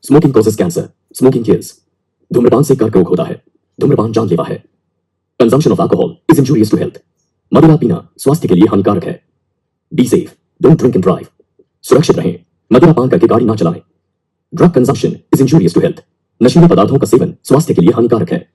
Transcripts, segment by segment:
Smoking causes cancer, smoking kills. धूम्रपान से कर्क रोग होता है। धूम्रपान जानलेवा है। Consumption of alcohol is injurious to health. मदिरा पीना स्वास्थ्य के लिए हानिकारक है। Be safe, don't drink and drive. सुरक्षित रहें, मदिरा पान करके गाड़ी ना चलाएं। Drug consumption is injurious to health. नशीले पदार्थों का सेवन स्वास्थ्य के लिए हानिकारक है।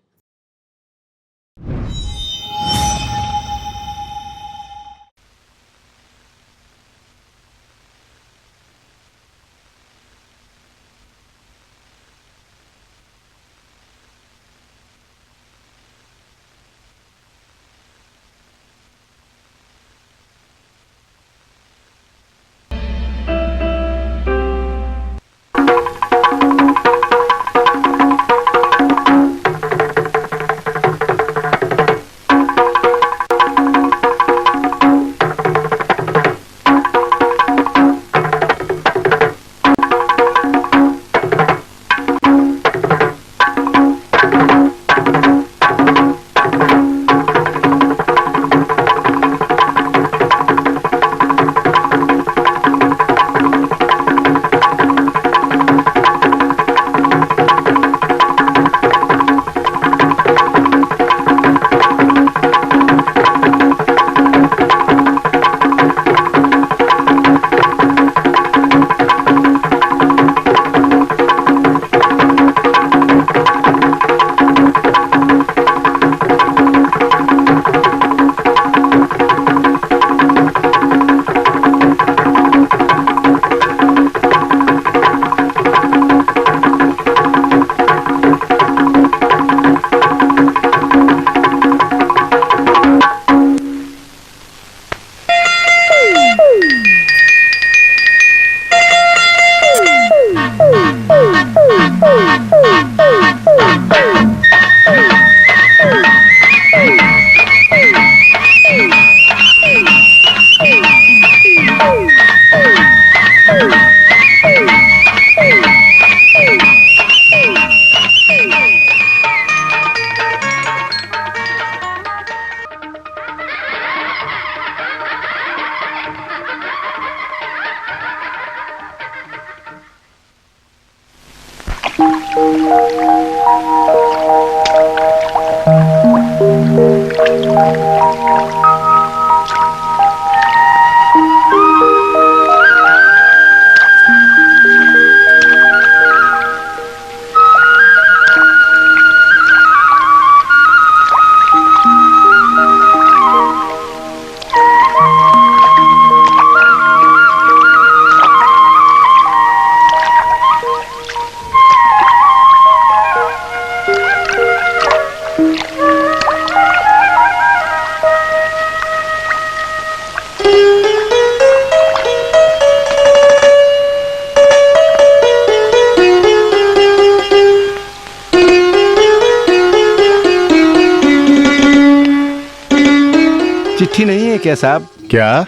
चिट्ठी नहीं है क्या साहब? क्या?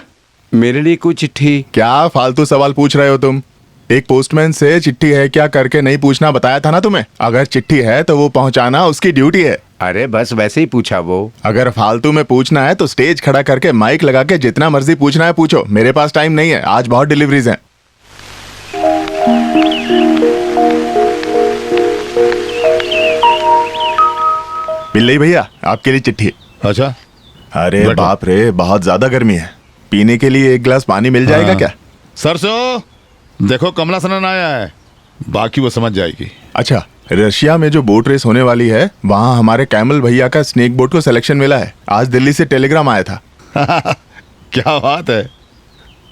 मेरे लिए कोई चिट्ठी? क्या फालतू सवाल पूछ रहे हो तुम? एक पोस्टमैन से चिट्ठी है क्या करके नहीं पूछना बताया था ना तुम्हें। अगर चिट्ठी है तो वो पहुंचाना उसकी ड्यूटी है। अरे बस वैसे ही पूछा वो। अगर फालतू में पूछना है तो स्टेज खड़ा करके माइक लगा के जितना मर्जी पूछना है पूछो। मेरे पास टाइम नहीं है, आज बहुत डिलीवरीज हैं। बिल्ली भैया आपके लिए चिट्ठी। अच्छा। अरे बाप रे, बहुत ज्यादा गर्मी है। पीने के लिए एक गिलास पानी मिल जाएगा क्या? सरसों देखो कमला सनन आया है, बाकी वो समझ जाएगी। अच्छा, रशिया में जो बोट रेस होने वाली है वहाँ हमारे कैमल भैया का स्नेक बोट को सिलेक्शन मिला है। आज दिल्ली से टेलीग्राम आया था। क्या बात है,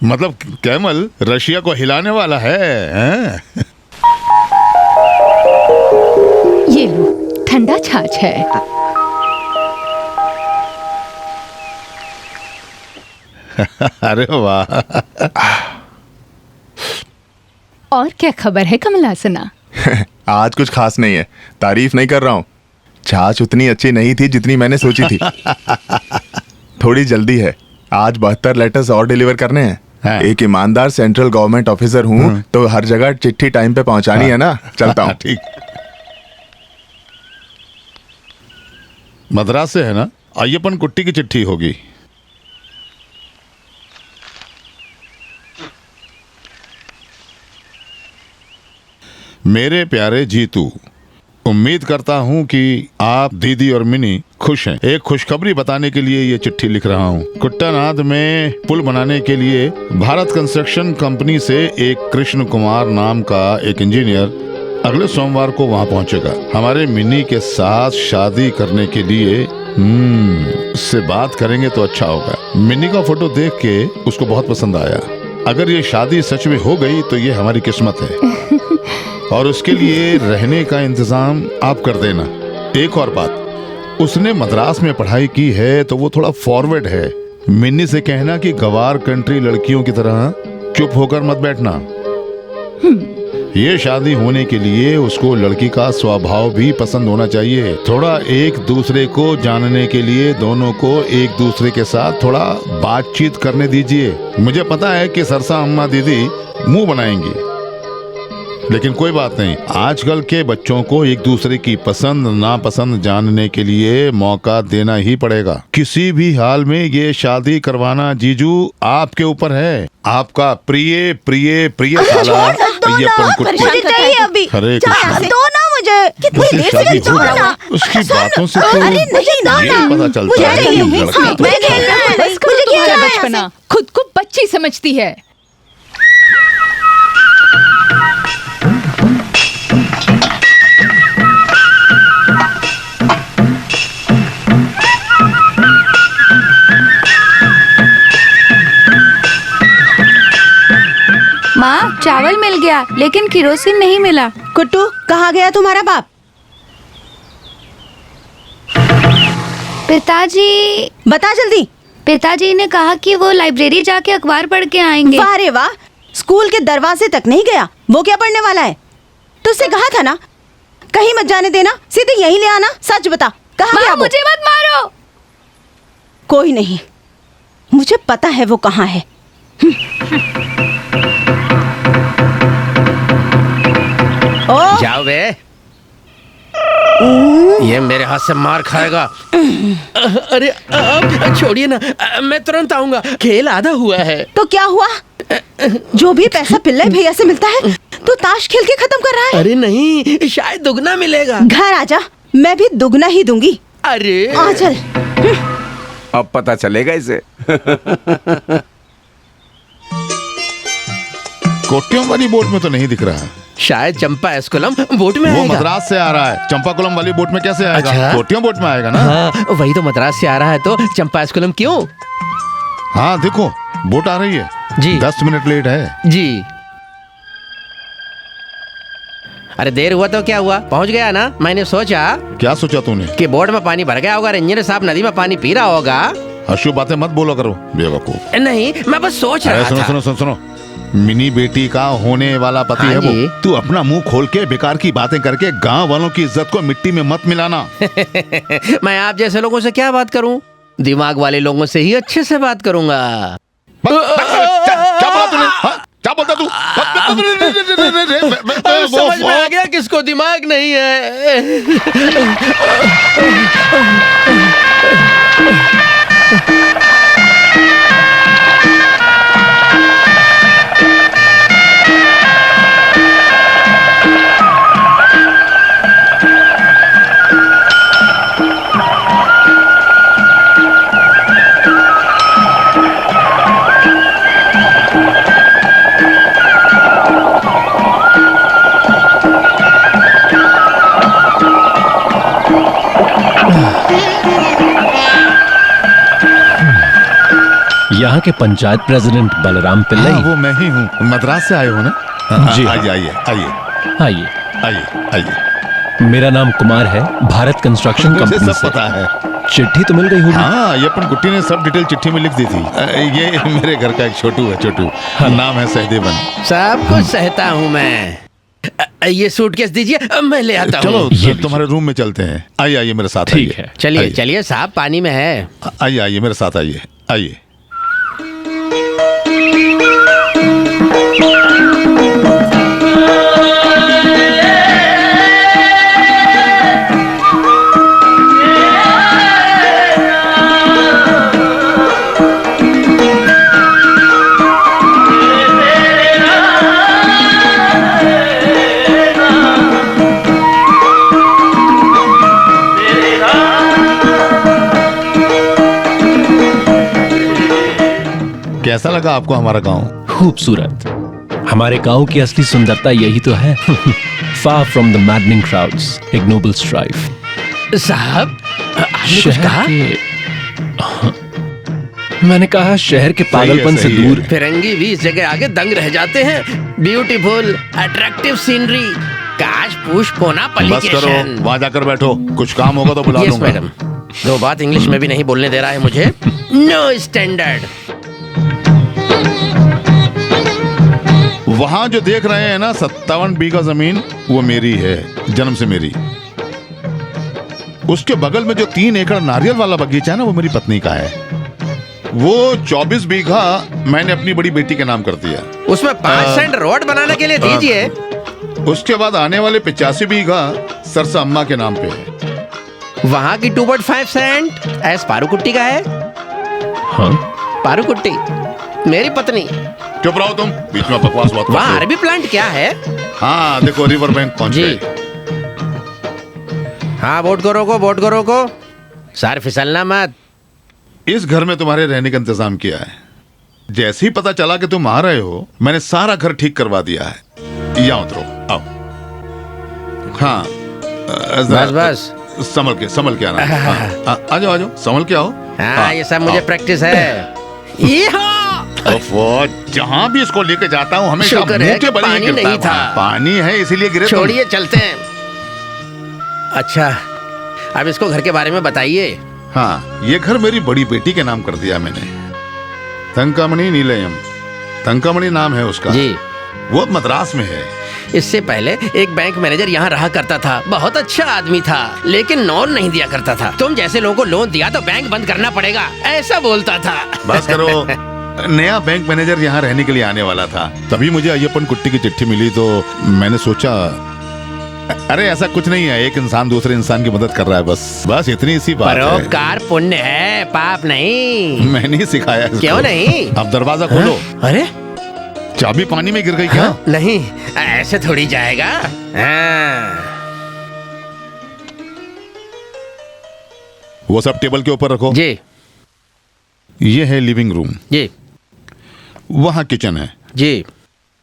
मतलब कैमल रशिया को हिलाने वाला है, हैं? ये लो, ठंडा छाछ है। अरे वाह। और क्या खबर है कमलासना? आज कुछ खास नहीं है, तारीफ नहीं कर रहा हूँ। छाछ उतनी अच्छी नहीं थी जितनी मैंने सोची थी। थोड़ी जल्दी है, आज 72 लेटर्स और डिलीवर करने हैं। हाँ। एक ईमानदार सेंट्रल गवर्नमेंट ऑफिसर हूँ तो हर जगह चिट्ठी टाइम पे पहुंचानी है ना। चलता हूँ। ठीक। मद्रास से है ना, अय्यपन कुट्टी की चिट्ठी होगी। मेरे प्यारे जीतू, उम्मीद करता हूँ कि आप, दीदी और मिनी खुश हैं। एक खुशखबरी बताने के लिए ये चिट्ठी लिख रहा हूँ। कुट्टानाद में पुल बनाने के लिए भारत कंस्ट्रक्शन कंपनी से एक कृष्ण कुमार नाम का एक इंजीनियर अगले सोमवार को वहाँ पहुँचेगा। हमारे मिनी के साथ शादी करने के लिए उससे बात करेंगे तो अच्छा होगा। मिनी का फोटो देख के उसको बहुत पसंद आया। अगर ये शादी सच में हो गई तो ये हमारी किस्मत है और उसके लिए रहने का इंतजाम आप कर देना। एक और बात, उसने मद्रास में पढ़ाई की है तो वो थोड़ा फॉरवर्ड है। मिन्नी से कहना कि गवार कंट्री लड़कियों की तरह चुप होकर मत बैठना। ये शादी होने के लिए उसको लड़की का स्वभाव भी पसंद होना चाहिए। थोड़ा एक दूसरे को जानने के लिए दोनों को एक दूसरे के साथ थोड़ा बातचीत करने दीजिए। मुझे पता है कि सरसा अम्मा दीदी मुंह बनाएंगी, लेकिन कोई बात नहीं। आजकल के बच्चों को एक दूसरे की पसंद नापसंद जानने के लिए मौका देना ही पड़ेगा। किसी भी हाल में ये शादी करवाना जीजू आपके ऊपर है। आपका प्रिय प्रिय प्रिय साला अय्यप्पन कुट्टी। मुझे चाहिए अभी। हरे कृष्ण। दो ना मुझे। कितनी मुझसे देर शादी से हो दो गई। ना। उसकी बातों से तो अरे नहीं दो ये ना। पता चलता मुझे है कि चाहिए। लड़का हाँ, तो मैं अच्छा खेलना है। है। बस करो मुझे तुम्हारा खेलना है बचपना, खुद को बच्ची समझती है। माँ, चावल मिल गया लेकिन किरोसिन नहीं मिला। कुट्टू, कहाँ गया तुम्हारा बाप? पिताजी, बता जल्दी। पिताजी ने कहा कि वो लाइब्रेरी जाके अखबार पढ़ के आएंगे। वाह रे वाह, स्कूल के दरवाजे तक नहीं गया। वो क्या पढ़ने वाला है? तुझसे कहा था ना कहीं मत जाने देना, सीधे यहीं ले आना। सच बता, कहाँ गया माँ, वो? मुझे मत मारो। कोई नहीं, मुझे पता है वो कहाँ है। ओ जाओ बे, ये मेरे हाथ से मार खाएगा। अरे आप छोड़िए ना, मैं तुरंत आऊंगा। खेल आधा हुआ है। तो क्या हुआ? जो भी पैसा पिल्लाई भैया से मिलता है तो ताश खेल के खत्म कर रहा है। अरे नहीं, शायद दुगना मिलेगा। घर आजा, मैं भी दुगना ही दूंगी। अरे आ चल। अब पता चलेगा इसे। कोट्टियों वाली बोट में तो नहीं दिख रहा। शायद चंपा एस्कुलम बोट में वो आएगा। मद्रास से आ रहा है। चंपाकुलम वाली बोट में कैसे आएगा? अच्छा। कोट्टियों बोट में आएगा ना। हाँ, वही तो मद्रास से आ रहा है, तो चंपा एस्कुलम क्यों? हाँ देखो, बोट आ रही है जी। 10 मिनट लेट है। जी। अरे देर हुआ तो क्या हुआ, पहुंच गया ना। मैंने सोचा क्या सोचा तूने? कि बोट में पानी भर गया होगा, इंजीनियर साहब नदी में पानी पी रहा होगा। अशुभ बातें मत बोलो करो बेवकूफ। नहीं, मैं बस सोच अरे रहा सुनो था। सुनो सुनो सुनो, मिनी बेटी का होने वाला पति हाँ है जी। वो। तू अपना मुंह खोल के बेकार की बातें करके गांव वालों की इज्जत को मिट्टी में मत मिलाना। मैं आप जैसे लोगों से क्या बात करूं, दिमाग वाले लोगों से ही अच्छे से बात करूंगा। क्या बोला तूने? हाँ? क्या बोलता तू? समझ में आ गया किसको दिमाग नहीं है। यहाँ के पंचायत प्रेसिडेंट बलराम पिल्लई। हाँ, वो मैं ही हूँ। मद्रास से आए हो ना? जी। आइए आइए आइए आइए, आइए आइए। मेरा नाम कुमार है, भारत कंस्ट्रक्शन मुझे कंपनी सब से। पता है। चिट्ठी तो मिल गई होगी। हाँ, ये अपन कुट्टी ने सब डिटेल चिट्ठी में लिख दी थी। ये मेरे घर का एक छोटू है, छोटू। नाम है सहदेवन। सब कुछ सहता हूँ मैं। ये सूटकेस दीजिए, मैं ले आता चलो हूँ। ये तुम्हारे रूम में चलते हैं। आइए आइए मेरे साथ। ठीक आइए। है। चलिए आइए। चलिए साहब, पानी में है। आइए आइए मेरे साथ आइए। आइए। कैसा लगा आपको हमारा गांव? खूबसूरत। हमारे गांव की असली सुंदरता यही तो है। Far from the maddening crowds, ignoble strife. साहब आपने कुछ कहा? मैंने कहा शहर के पागलपन से सही है। दूर। फिरंगी भी इस जगह आगे दंग रह जाते हैं। ब्यूटीफुल, अट्रैक्टिव सीनरी, काश पूछ कोना बस करो, पलिकेशन। वहां जाकर बैठो, कुछ काम होगा तो बुला यस लूंगा। मैडम। दो बात इंग्लिश में भी नहीं बोलने दे रहा है मुझे। No standard. वहां जो देख रहे हैं ना 57 बीघा जमीन, वो मेरी है, जन्म से मेरी। उसके बगल में जो 3 एकड़ नारियल वाला बगीचा है ना, वो मेरी पत्नी का है। वो 24 बीघा मैंने अपनी बड़ी बेटी के नाम कर दिया। उसमें 5 सेंट रोड बनाने के लिए दीजिए। उसके बाद आने वाले 85 बीघा सरसा अम्मा के नाम पे है। वहाँ की 2.5 सेंट एस पारूकुट्टी का है। हाँ? पारूकुट्टी मेरी पत्नी। चुप रहो तुम, बीच में बकवास बात वहाँ करते अरबी प्लांट क्या है? हो। हाँ देखो, रिवर बैंक पहुंच जी। गए। हाँ बोट को रोको। सर फिसलना मत। इस घर में तुम्हारे रहने का इंतजाम किया है। जैसे ही पता चला कि तुम आ रहे हो, मैंने सारा घर ठीक करवा दिया है। यहाँ उतरो, आओ। हाँ बस। संभल के आना। हाँ, आ जाओ, संभल के आओ। हाँ ये सब मुझे आओ। प्रैक्टिस है। जहाँ भी इसको लेके जाता हूँ हमेशा शुक्र मुंह है के कि बल ही पानी गिरता नहीं है। था। पानी है इसीलिए गिरे तुम। छोड़िए चलते हैं। अच्छा अब इसको घर के बारे में बताइए। हाँ, ये घर मेरी बड़ी बेटी के नाम कर दिया मैंने, तंकामणि नीलयम। तंकामणि नाम है उसका जी। वो अब मद्रास में है। इससे पहले एक बैंक मैनेजर यहाँ रहा करता था। बहुत अच्छा आदमी था, लेकिन लोन नहीं दिया करता था। तुम जैसे लोगों को लोन दिया तो बैंक बंद करना पड़ेगा, ऐसा बोलता था। बस करो। नया बैंक मैनेजर यहाँ रहने के लिए आने वाला था, तभी मुझे अय्यप्पन कुट्टी की चिट्ठी मिली तो मैंने सोचा, अरे ऐसा कुछ नहीं है, एक इंसान दूसरे इंसान की मदद कर रहा है, बस इतनी सी बात है। परोपकार पुण्य है, पाप नहीं। मैंने ही सिखाया इसको। क्यों नहीं? अब दरवाजा खोलो। अरे चाबी पानी में गिर गई क्या? हाँ? नहीं, ऐसे थोड़ी जाएगा। हाँ। वो सब टेबल के ऊपर रखो। जी ये है लिविंग रूम, जी वहाँ किचन है, जी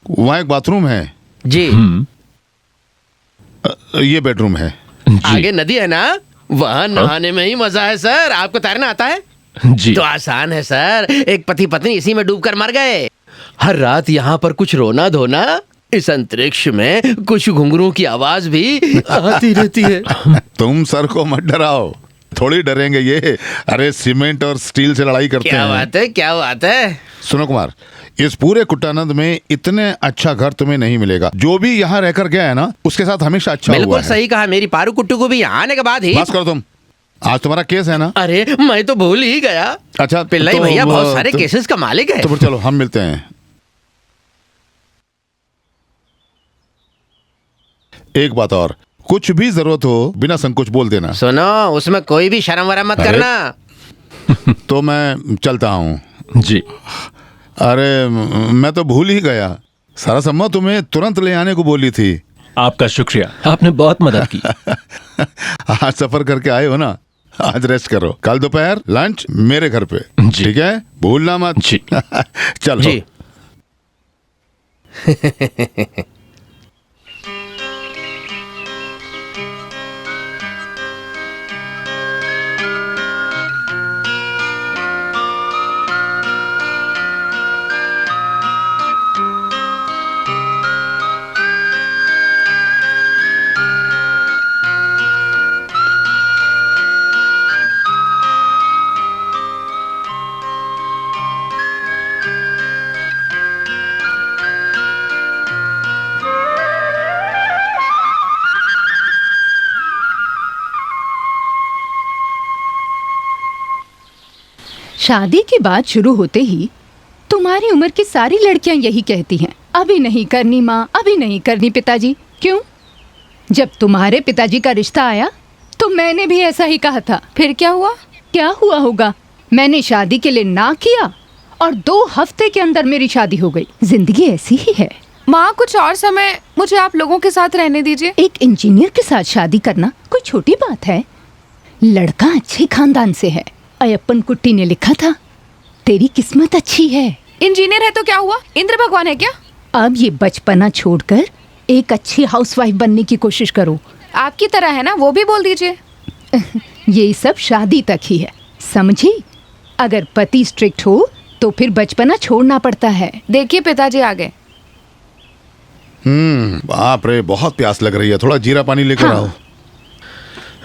वहाँ एक बाथरूम है, जी। ये बेडरूम है। आगे नदी है ना, वहाँ नहाने में ही मजा है सर। आपको तैरना आता है? जी। तो आसान है सर। एक पति पत्नी इसी में डूबकर मर गए। हर रात यहाँ पर कुछ रोना धोना, इस अंतरिक्ष में कुछ घुंघरू की आवाज भी आती रहती है। तुम सर को मत डराओ, थोड़ी डरेंगे ये। अरे सीमेंट और स्टील से लड़ाई करते क्या हैं। बात है, क्या बात है। सुनो कुमार, इस पूरे कुट्टानंद में इतने अच्छा घर तुम्हें नहीं मिलेगा। जो भी यहाँ रहकर गया है ना, उसके साथ हमेशा अच्छा हुआ बिल्कुल है। सही कहा। मेरी पारू कुट्टू को भी यहाँ आने के बाद ही। बस करो तुम, आज तुम्हारा केस है ना? अरे मैं तो भूल ही गया। अच्छा पिल्लाई तो भैया बहुत सारे तो- केसेस का मालिक है। तो फिर चलो हम मिलते हैं। एक बात और, कुछ भी जरूरत हो बिना संकोच बोल देना। सुनो, उसमें कोई भी शर्म वरम मत अरे। करना। तो मैं चलता हूँ। जी। अरे मैं तो भूल ही गया, सरसम्मा तुम्हें तुरंत ले आने को बोली थी। आपका शुक्रिया, आपने बहुत मदद की। आज सफर करके आए हो ना, आज रेस्ट करो। कल दोपहर लंच मेरे घर पे, जी। ठीक है? भूलना मत। जी। चलो। जी। शादी की बात शुरू होते ही तुम्हारी उम्र की सारी लड़कियां यही कहती हैं, अभी नहीं करनी माँ, अभी नहीं करनी पिताजी। क्यों? जब तुम्हारे पिताजी का रिश्ता आया तो मैंने भी ऐसा ही कहा था। फिर क्या हुआ? क्या हुआ होगा? मैंने शादी के लिए ना किया और 2 हफ्ते के अंदर मेरी शादी हो गई। जिंदगी ऐसी ही है। माँ कुछ और समय मुझे आप लोगों के साथ रहने दीजिए। एक इंजीनियर के साथ शादी करना कोई छोटी बात है? लड़का अच्छे खानदान से है। अय्यप्पन कुट्टी ने लिखा था, तेरी किस्मत अच्छी है। इंजीनियर है तो क्या हुआ, इंद्र भगवान है क्या? अब ये बचपना छोड़कर एक अच्छी हाउसवाइफ बनने की कोशिश करो। आपकी तरह है ना, वो भी बोल दीजिए। ये सब शादी तक ही है, समझी? अगर पति स्ट्रिक्ट हो तो फिर बचपना छोड़ना पड़ता है। देखिए पिताजी आ गए। बाप रे, बहुत प्यास लग रही है, थोड़ा जीरा पानी लेकर हाँ। आओ।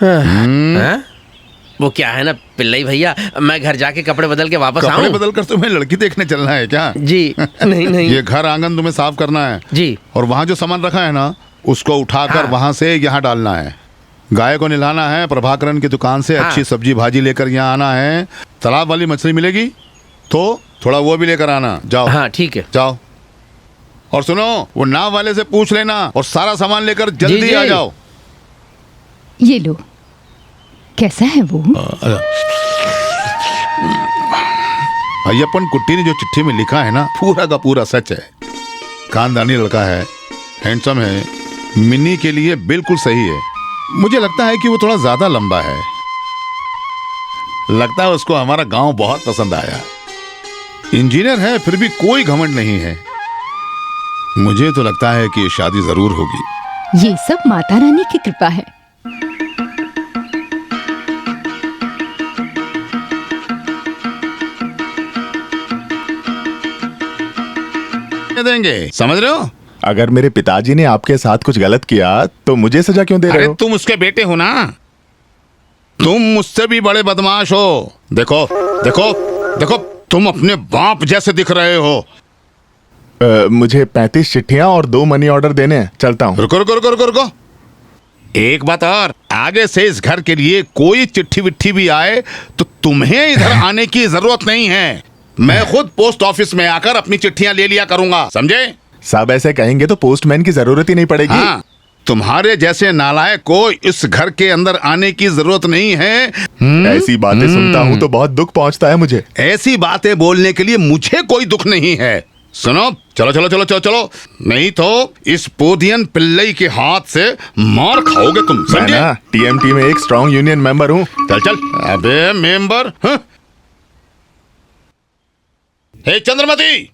हाँ? वो क्या है ना पिल्लई भैया, मैं घर जाके कपड़े बदल के वापस कपड़े आऊं? बदल कर तुम्हें लड़की देखने चलना है क्या? जी नहीं नहीं ये घर आंगन तुम्हें साफ करना है जी। और वहाँ जो सामान रखा है ना, उसको उठाकर हाँ। वहाँ से यहाँ डालना है। गाय को नहलाना है, प्रभाकरन की दुकान से हाँ। अच्छी सब्जी भाजी लेकर यहाँ आना है। तालाब वाली मछली मिलेगी तो थोड़ा वो भी लेकर आना। जाओ। हाँ ठीक है। जाओ। और सुनो, वो नाव वाले से पूछ लेना और सारा सामान लेकर जल्दी जी। आ जाओ। ये लो, कैसा है वो? अय्यप्पन कुट्टी ने जो चिट्ठी में लिखा है ना, पूरा का पूरा सच है। खानदानी लड़का है, हैंडसम है, मिनी के लिए बिल्कुल सही है। मुझे लगता है कि वो थोड़ा ज्यादा लंबा है। लगता है उसको हमारा गांव बहुत पसंद आया। इंजीनियर है फिर भी कोई घमंड नहीं है। मुझे तो लगता है कि ये शादी जरूर होगी। ये सब माता रानी की कृपा है। देंगे, समझ रहे हो? अगर मेरे पिताजी ने आपके साथ कुछ गलत किया तो मुझे सजा क्यों दे रहे अरे हो? तुम उसके बेटे हो ना, तुम मुझसे भी बड़े बदमाश हो। देखो देखो देखो, तुम अपने बाप जैसे दिख रहे हो। मुझे 35 चिट्ठियां और 2 मनी ऑर्डर देने हैं, चलता हूँ। रुको रुको रुको रुको रुको, एक बात और, आगे से इस घर के लिए कोई चिट्ठी विट्ठी भी आए तो तुम्हें इधर आने की जरूरत नहीं है। मैं खुद पोस्ट ऑफिस में आकर अपनी चिट्ठियां ले लिया करूंगा, समझे? सब ऐसे कहेंगे तो पोस्टमैन की जरूरत ही नहीं पड़ेगी। हाँ, तुम्हारे जैसे नालायक को इस घर के अंदर आने की जरूरत नहीं है। ऐसी बातें सुनता हूँ तो बहुत दुख पहुँचता है मुझे। ऐसी बातें बोलने के लिए मुझे कोई दुख नहीं है। सुनो, चलो चलो चलो चलो चलो, नहीं तो इस पोदियन पिल्लई के हाथ से मार खाओगे तुम, मैं समझे? ना टीएमटी में एक स्ट्रॉन्ग यूनियन मेंबर हूँ। चल चल। अबे मेंबर, हाँ? हे चंद्रमती,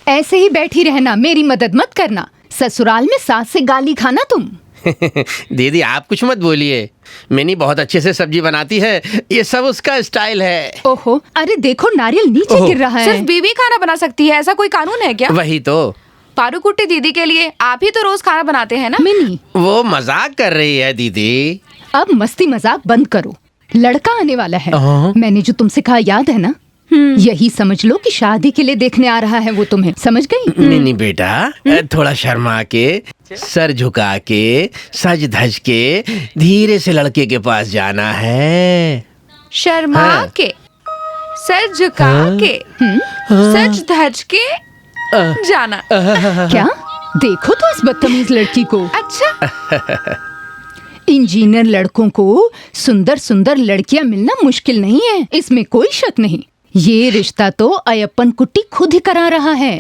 ऐसे ही बैठी रहना, मेरी मदद मत करना। ससुराल में सास से गाली खाना तुम। दीदी आप कुछ मत बोलिए, मिनी बहुत अच्छे से सब्जी बनाती है, ये सब उसका स्टाइल है। ओहो, अरे देखो नारियल नीचे गिर रहा है। सिर्फ बीवी खाना बना सकती है, ऐसा कोई कानून है क्या? वही तो। पारूकुट्टी दीदी के लिए आप ही तो रोज खाना बनाते हैं ना? मिनी, वो मजाक कर रही है दीदी। अब मस्ती मजाक बंद करो। लड़का आने वाला है, मैंने जो तुमसे कहा याद है ना? यही समझ लो कि शादी के लिए देखने आ रहा है वो तुम्हें, समझ गई? मिनी बेटा, थोड़ा शर्मा के, सर झुका के, सज धज के धीरे से लड़के के पास जाना है। शर्मा हाँ। के, सर झुका के, सच धज के जाना। क्या देखो तो इस बदतमीज लड़की को। अच्छा, इंजीनियर लड़कों को सुंदर सुंदर लड़कियां मिलना मुश्किल नहीं है, इसमें कोई शक नहीं। ये रिश्ता तो अयप्पन कुट्टी खुद ही करा रहा है।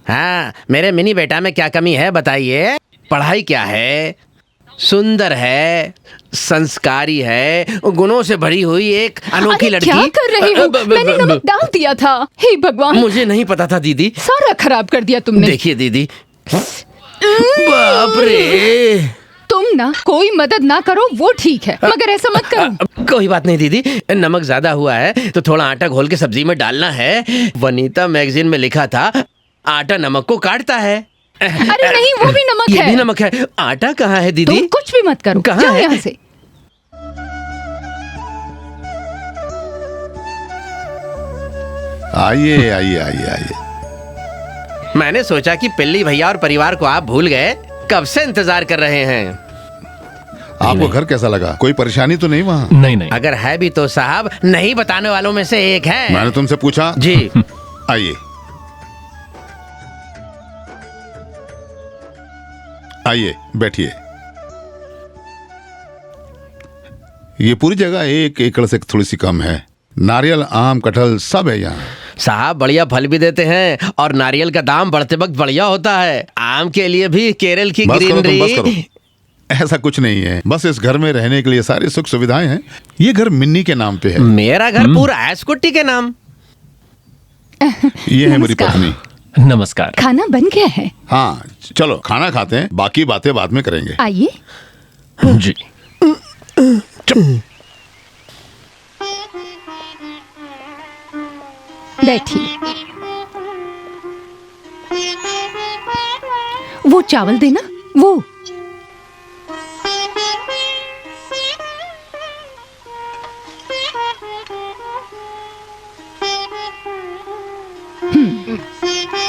हाँ, मेरे मिनी बेटा में क्या कमी है बताइए? पढ़ाई क्या है, सुंदर है, संस्कारी है, गुणों से भरी हुई एक अनोखी अरे लड़की। क्या कर रहे हो? मैंने नमक डाल दिया था। हे भगवान, मुझे नहीं पता था दीदी। सारा खराब कर दिया तुमने। देखिए दीदी, बाप रे। तुम ना कोई मदद ना करो वो ठीक है, मगर ऐसा मत करो। कोई बात नहीं दीदी, नमक ज्यादा हुआ है तो थोड़ा आटा घोल के सब्जी में डालना है। वनीता मैगजीन में लिखा था आटा नमक को काटता है। अरे नहीं, वो भी नमक ये है। भी नमक है। आटा कहाँ है दीदी? तुम कुछ भी मत करो, कहाँ जाओ है? यहाँ से। आइए आइए आइए आइए। मैंने सोचा कि पिल्ली भैया और परिवार को आप भूल गए, कब से इंतजार कर रहे हैं। आपको घर कैसा लगा? कोई परेशानी तो नहीं वहाँ? नहीं नहीं, अगर है भी तो साहब नहीं बताने वालों में से एक है। मैंने तुमसे पूछा। जी। आइए आइए बैठिए। ये पूरी जगह 1 एकड़ से थोड़ी सी कम है। नारियल, आम, कटहल सब है यहाँ। साहब बढ़िया फल भी देते हैं और नारियल का दाम बढ़ते वक्त बढ़िया होता है। आम के लिए भी केरल की बस करो तुम, बस ग्रीनरी। करो। ऐसा कुछ नहीं है, बस इस घर में रहने के लिए सारी सुख सुविधाएं हैं। ये घर मिन्नी के नाम पे है। मेरा घर पूरा ऐसकुट्टी के नाम। ये है मेरी नमस्कार। पत्नी। नमस्कार। खाना बन गया है? हाँ चलो खाना खाते हैं, बाकी बातें बाद में करेंगे। आइए। जी। बैठिए। वो चावल देना, वो।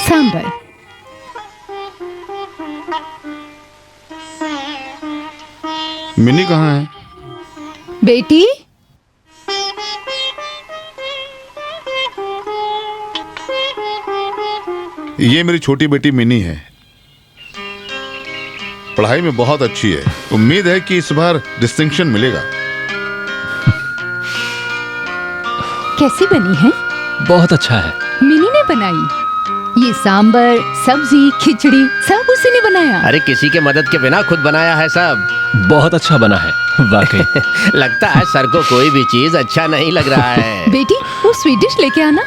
सांबर। मिन्नी कहाँ है? बेटी, ये मेरी छोटी बेटी मिनी है। पढ़ाई में बहुत अच्छी है। उम्मीद है कि इस बार डिस्टिंक्शन मिलेगा। कैसी बनी है? बहुत अच्छा है। मिनी ने बनाई। ये सांबर, सब्जी, खिचड़ी सब उसी ने बनाया। अरे किसी के मदद के बिना खुद बनाया है सब। बहुत अच्छा बना है वाकई। लगता है सर को कोई भी चीज अच्छा नहीं लग रहा है। बेटी, वो स्वीट डिश लेके आना।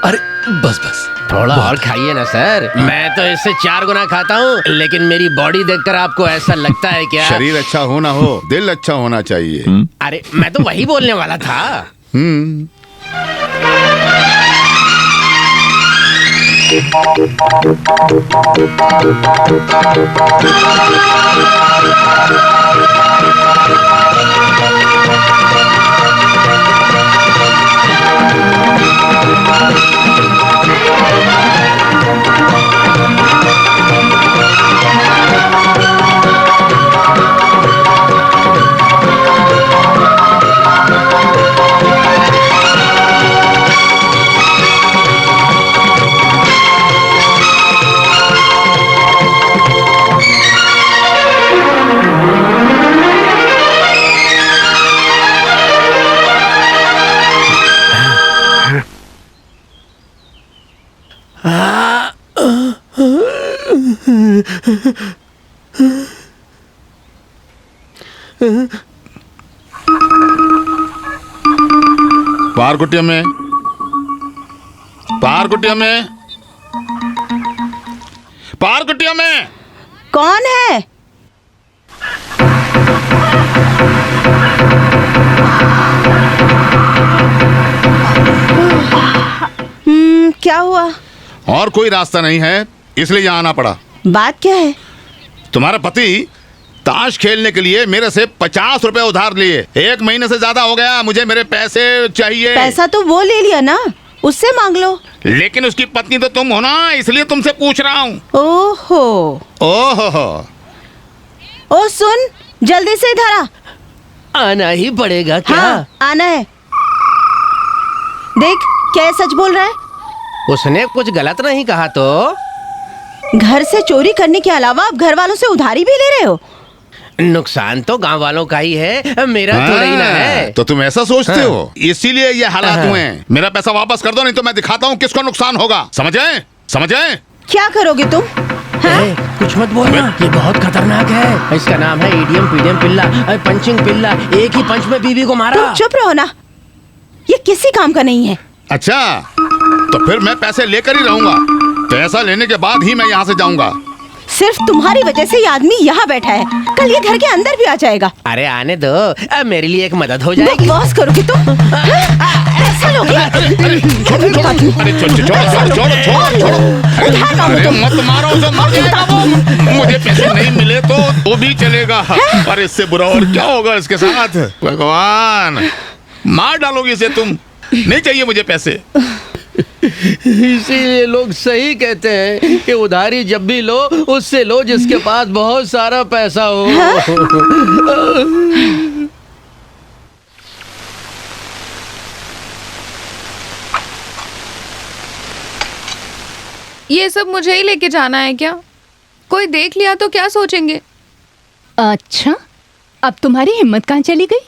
अरे बस बस, थोड़ा और खाइए ना सर। मैं तो इससे 4 गुना खाता हूँ, लेकिन मेरी बॉडी देखकर आपको ऐसा लगता है क्या? शरीर अच्छा हो ना हो, दिल अच्छा होना चाहिए। अरे मैं तो वही बोलने वाला था। पारकुटिया में, पारकुटिया में, पारकुटिया में। कौन है? क्या हुआ? और कोई रास्ता नहीं है, इसलिए यहाँ आना पड़ा। बात क्या है? तुम्हारा पति ताश खेलने के लिए मेरे से 50 रुपए उधार लिए। 1 महीने से ज्यादा हो गया, मुझे मेरे पैसे चाहिए। पैसा तो वो ले लिया ना, उससे मांग लो। लेकिन उसकी पत्नी तो तुम हो ना, इसलिए तुमसे पूछ रहा हूँ। ओहो ओहो। ओ सुन, जल्दी से इधर आ। आना ही पड़ेगा क्या? हाँ, आना है। देख, क्या सच बोल रहा है? उसने कुछ गलत नहीं कहा तो? घर से चोरी करने के अलावा आप घर वालों से उधारी भी ले रहे हो? नुकसान तो गांव वालों का ही है, मेरा थोड़ा ही ना है। तो तुम ऐसा सोचते हो, इसीलिए ये हालात हुए हैं। मेरा पैसा वापस कर दो, नहीं तो मैं दिखाता हूँ किसको नुकसान होगा। समझे? समझे? क्या करोगे तुम? कुछ मत बोलना, ये बहुत खतरनाक है। इसका नाम है ईडीएम पीडीएम पिल्ला, पंचिंग पिल्ला। एक ही पंच में बीवी को मारा। तुम चुप रहो ना, ये किसी काम का नहीं है। अच्छा, तो फिर मैं पैसे लेकर ही रहूंगा। पैसा लेने के बाद ही मैं यहाँ से जाऊंगा। सिर्फ तुम्हारी वजह से ये आदमी यहाँ बैठा है, कल ये घर के अंदर भी आ जाएगा। अरे आने दो, अब मेरे लिए एक मदद हो जाएगी। बकवास करोगे तुम? ऐसा लोगे? अरे छोड़ो, मत मारो, उसे मर जाएगा वो। मुझे पैसे नहीं मिले तो भी चलेगा, पर इससे बुरा और क्या होगा इसके साथ। भगवान, मार डालोगी इसे तुम। नहीं चाहिए मुझे पैसे। इसीलिए लोग सही कहते हैं कि उधारी जब भी लो, उससे लो जिसके पास बहुत सारा पैसा हो। ये सब मुझे ही लेके जाना है क्या? कोई देख लिया तो क्या सोचेंगे? अच्छा, अब तुम्हारी हिम्मत कहाँ चली गई?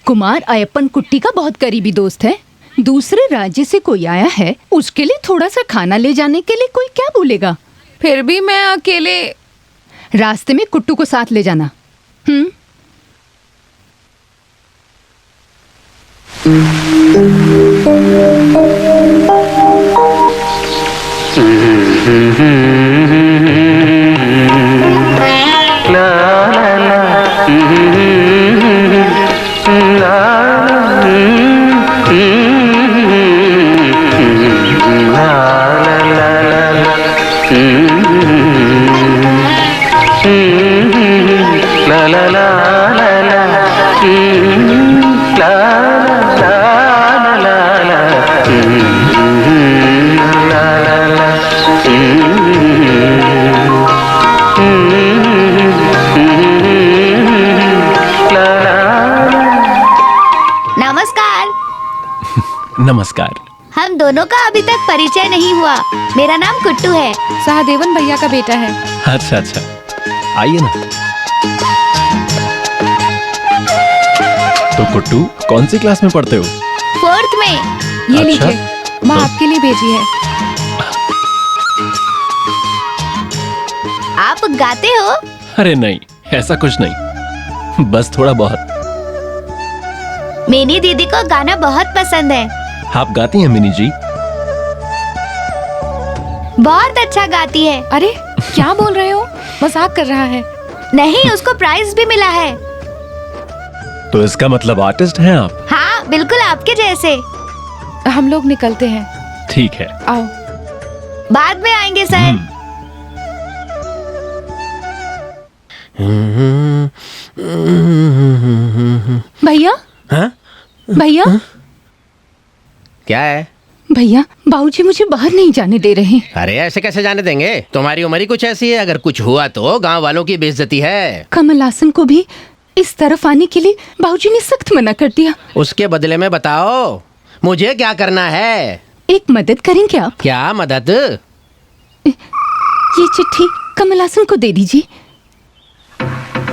कुमार अयप्पन कुट्टी का बहुत करीबी दोस्त है। दूसरे राज्य से कोई आया है, उसके लिए थोड़ा सा खाना ले जाने के लिए कोई क्या बोलेगा? फिर भी मैं अकेले। रास्ते में कुट्टू को साथ ले जाना। नमस्कार। हम दोनों का अभी तक परिचय नहीं हुआ। मेरा नाम कुट्टू है। सहदेवन भैया का बेटा है। अच्छा अच्छा, आइए ना। तो कुट्टू कौन सी क्लास में पढ़ते हो? 4th में। ये अच्छा? लीजिए, माँ आपके लिए भेजी है। आप गाते हो? अरे नहीं, ऐसा कुछ नहीं, बस थोड़ा बहुत। मेरी दीदी को गाना बहुत पसंद है। आप गाती हैं मिनी जी? बहुत अच्छा गाती है। अरे क्या बोल रहे हो? मजाक कर रहा है। नहीं, उसको प्राइज भी मिला है। तो इसका मतलब आर्टिस्ट हैं आप? हाँ, बिल्कुल आपके जैसे। हम लोग निकलते हैं। ठीक है, आओ। बाद में आएंगे सर। भैया, हाँ? भैया, क्या है? भैया, बाबूजी मुझे बाहर नहीं जाने दे रहे। अरे ऐसे कैसे जाने देंगे? तुम्हारी उम्र ही कुछ ऐसी है, अगर कुछ हुआ तो गांव वालों की बेइज्जती है। कमल हासन को भी इस तरफ आने के लिए बाबूजी ने सख्त मना कर दिया। उसके बदले में बताओ मुझे क्या करना है? एक मदद करेंगे आप? क्या मदद? ये चिट्ठी कमल हासन को दे दीजिए।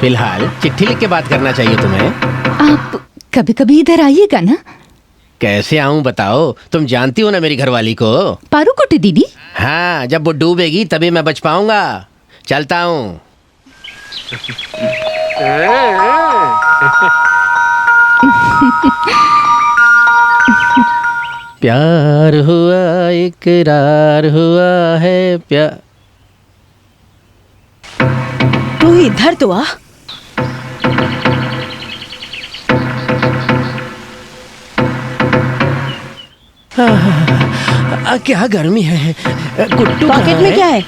फिलहाल चिट्ठी लिख के बात करना चाहिए तुम्हें। आप कभी कभी इधर आइएगा ना। कैसे आऊं बताओ? तुम जानती हो ना मेरी घरवाली को। पारूकोटी दीदी। हाँ, जब वो डूबेगी तभी मैं बच पाऊंगा। चलता हूँ। प्यार हुआ इकरार हुआ है प्यार। तू इधर तो आ। क्या गर्मी है। कुट्टू पॉकेट में क्या है?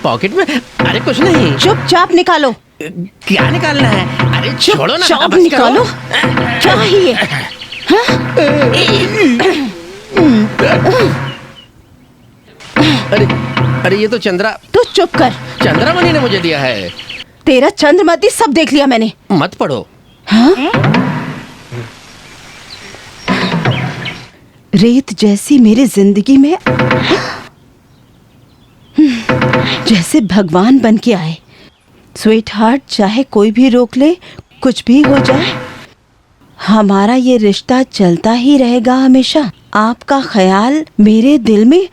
पॉकेट में? अरे कुछ नहीं। चुपचाप निकालो। क्या निकालना है? अरे छोड़ो ना। चुपचाप बस निकालो। क्या है ये? अरे अरे ये तो चंद्रा। तू चुप कर। चंद्रामणि ने मुझे दिया है। तेरा चंद्रमती सब देख लिया मैंने। मत पढ़ो। रेत जैसी मेरी जिंदगी में जैसे भगवान बन के आए। स्वीट हार्ट, चाहे कोई भी रोक ले, कुछ भी हो जाए, हमारा ये रिश्ता चलता ही रहेगा हमेशा। आपका ख्याल मेरे दिल में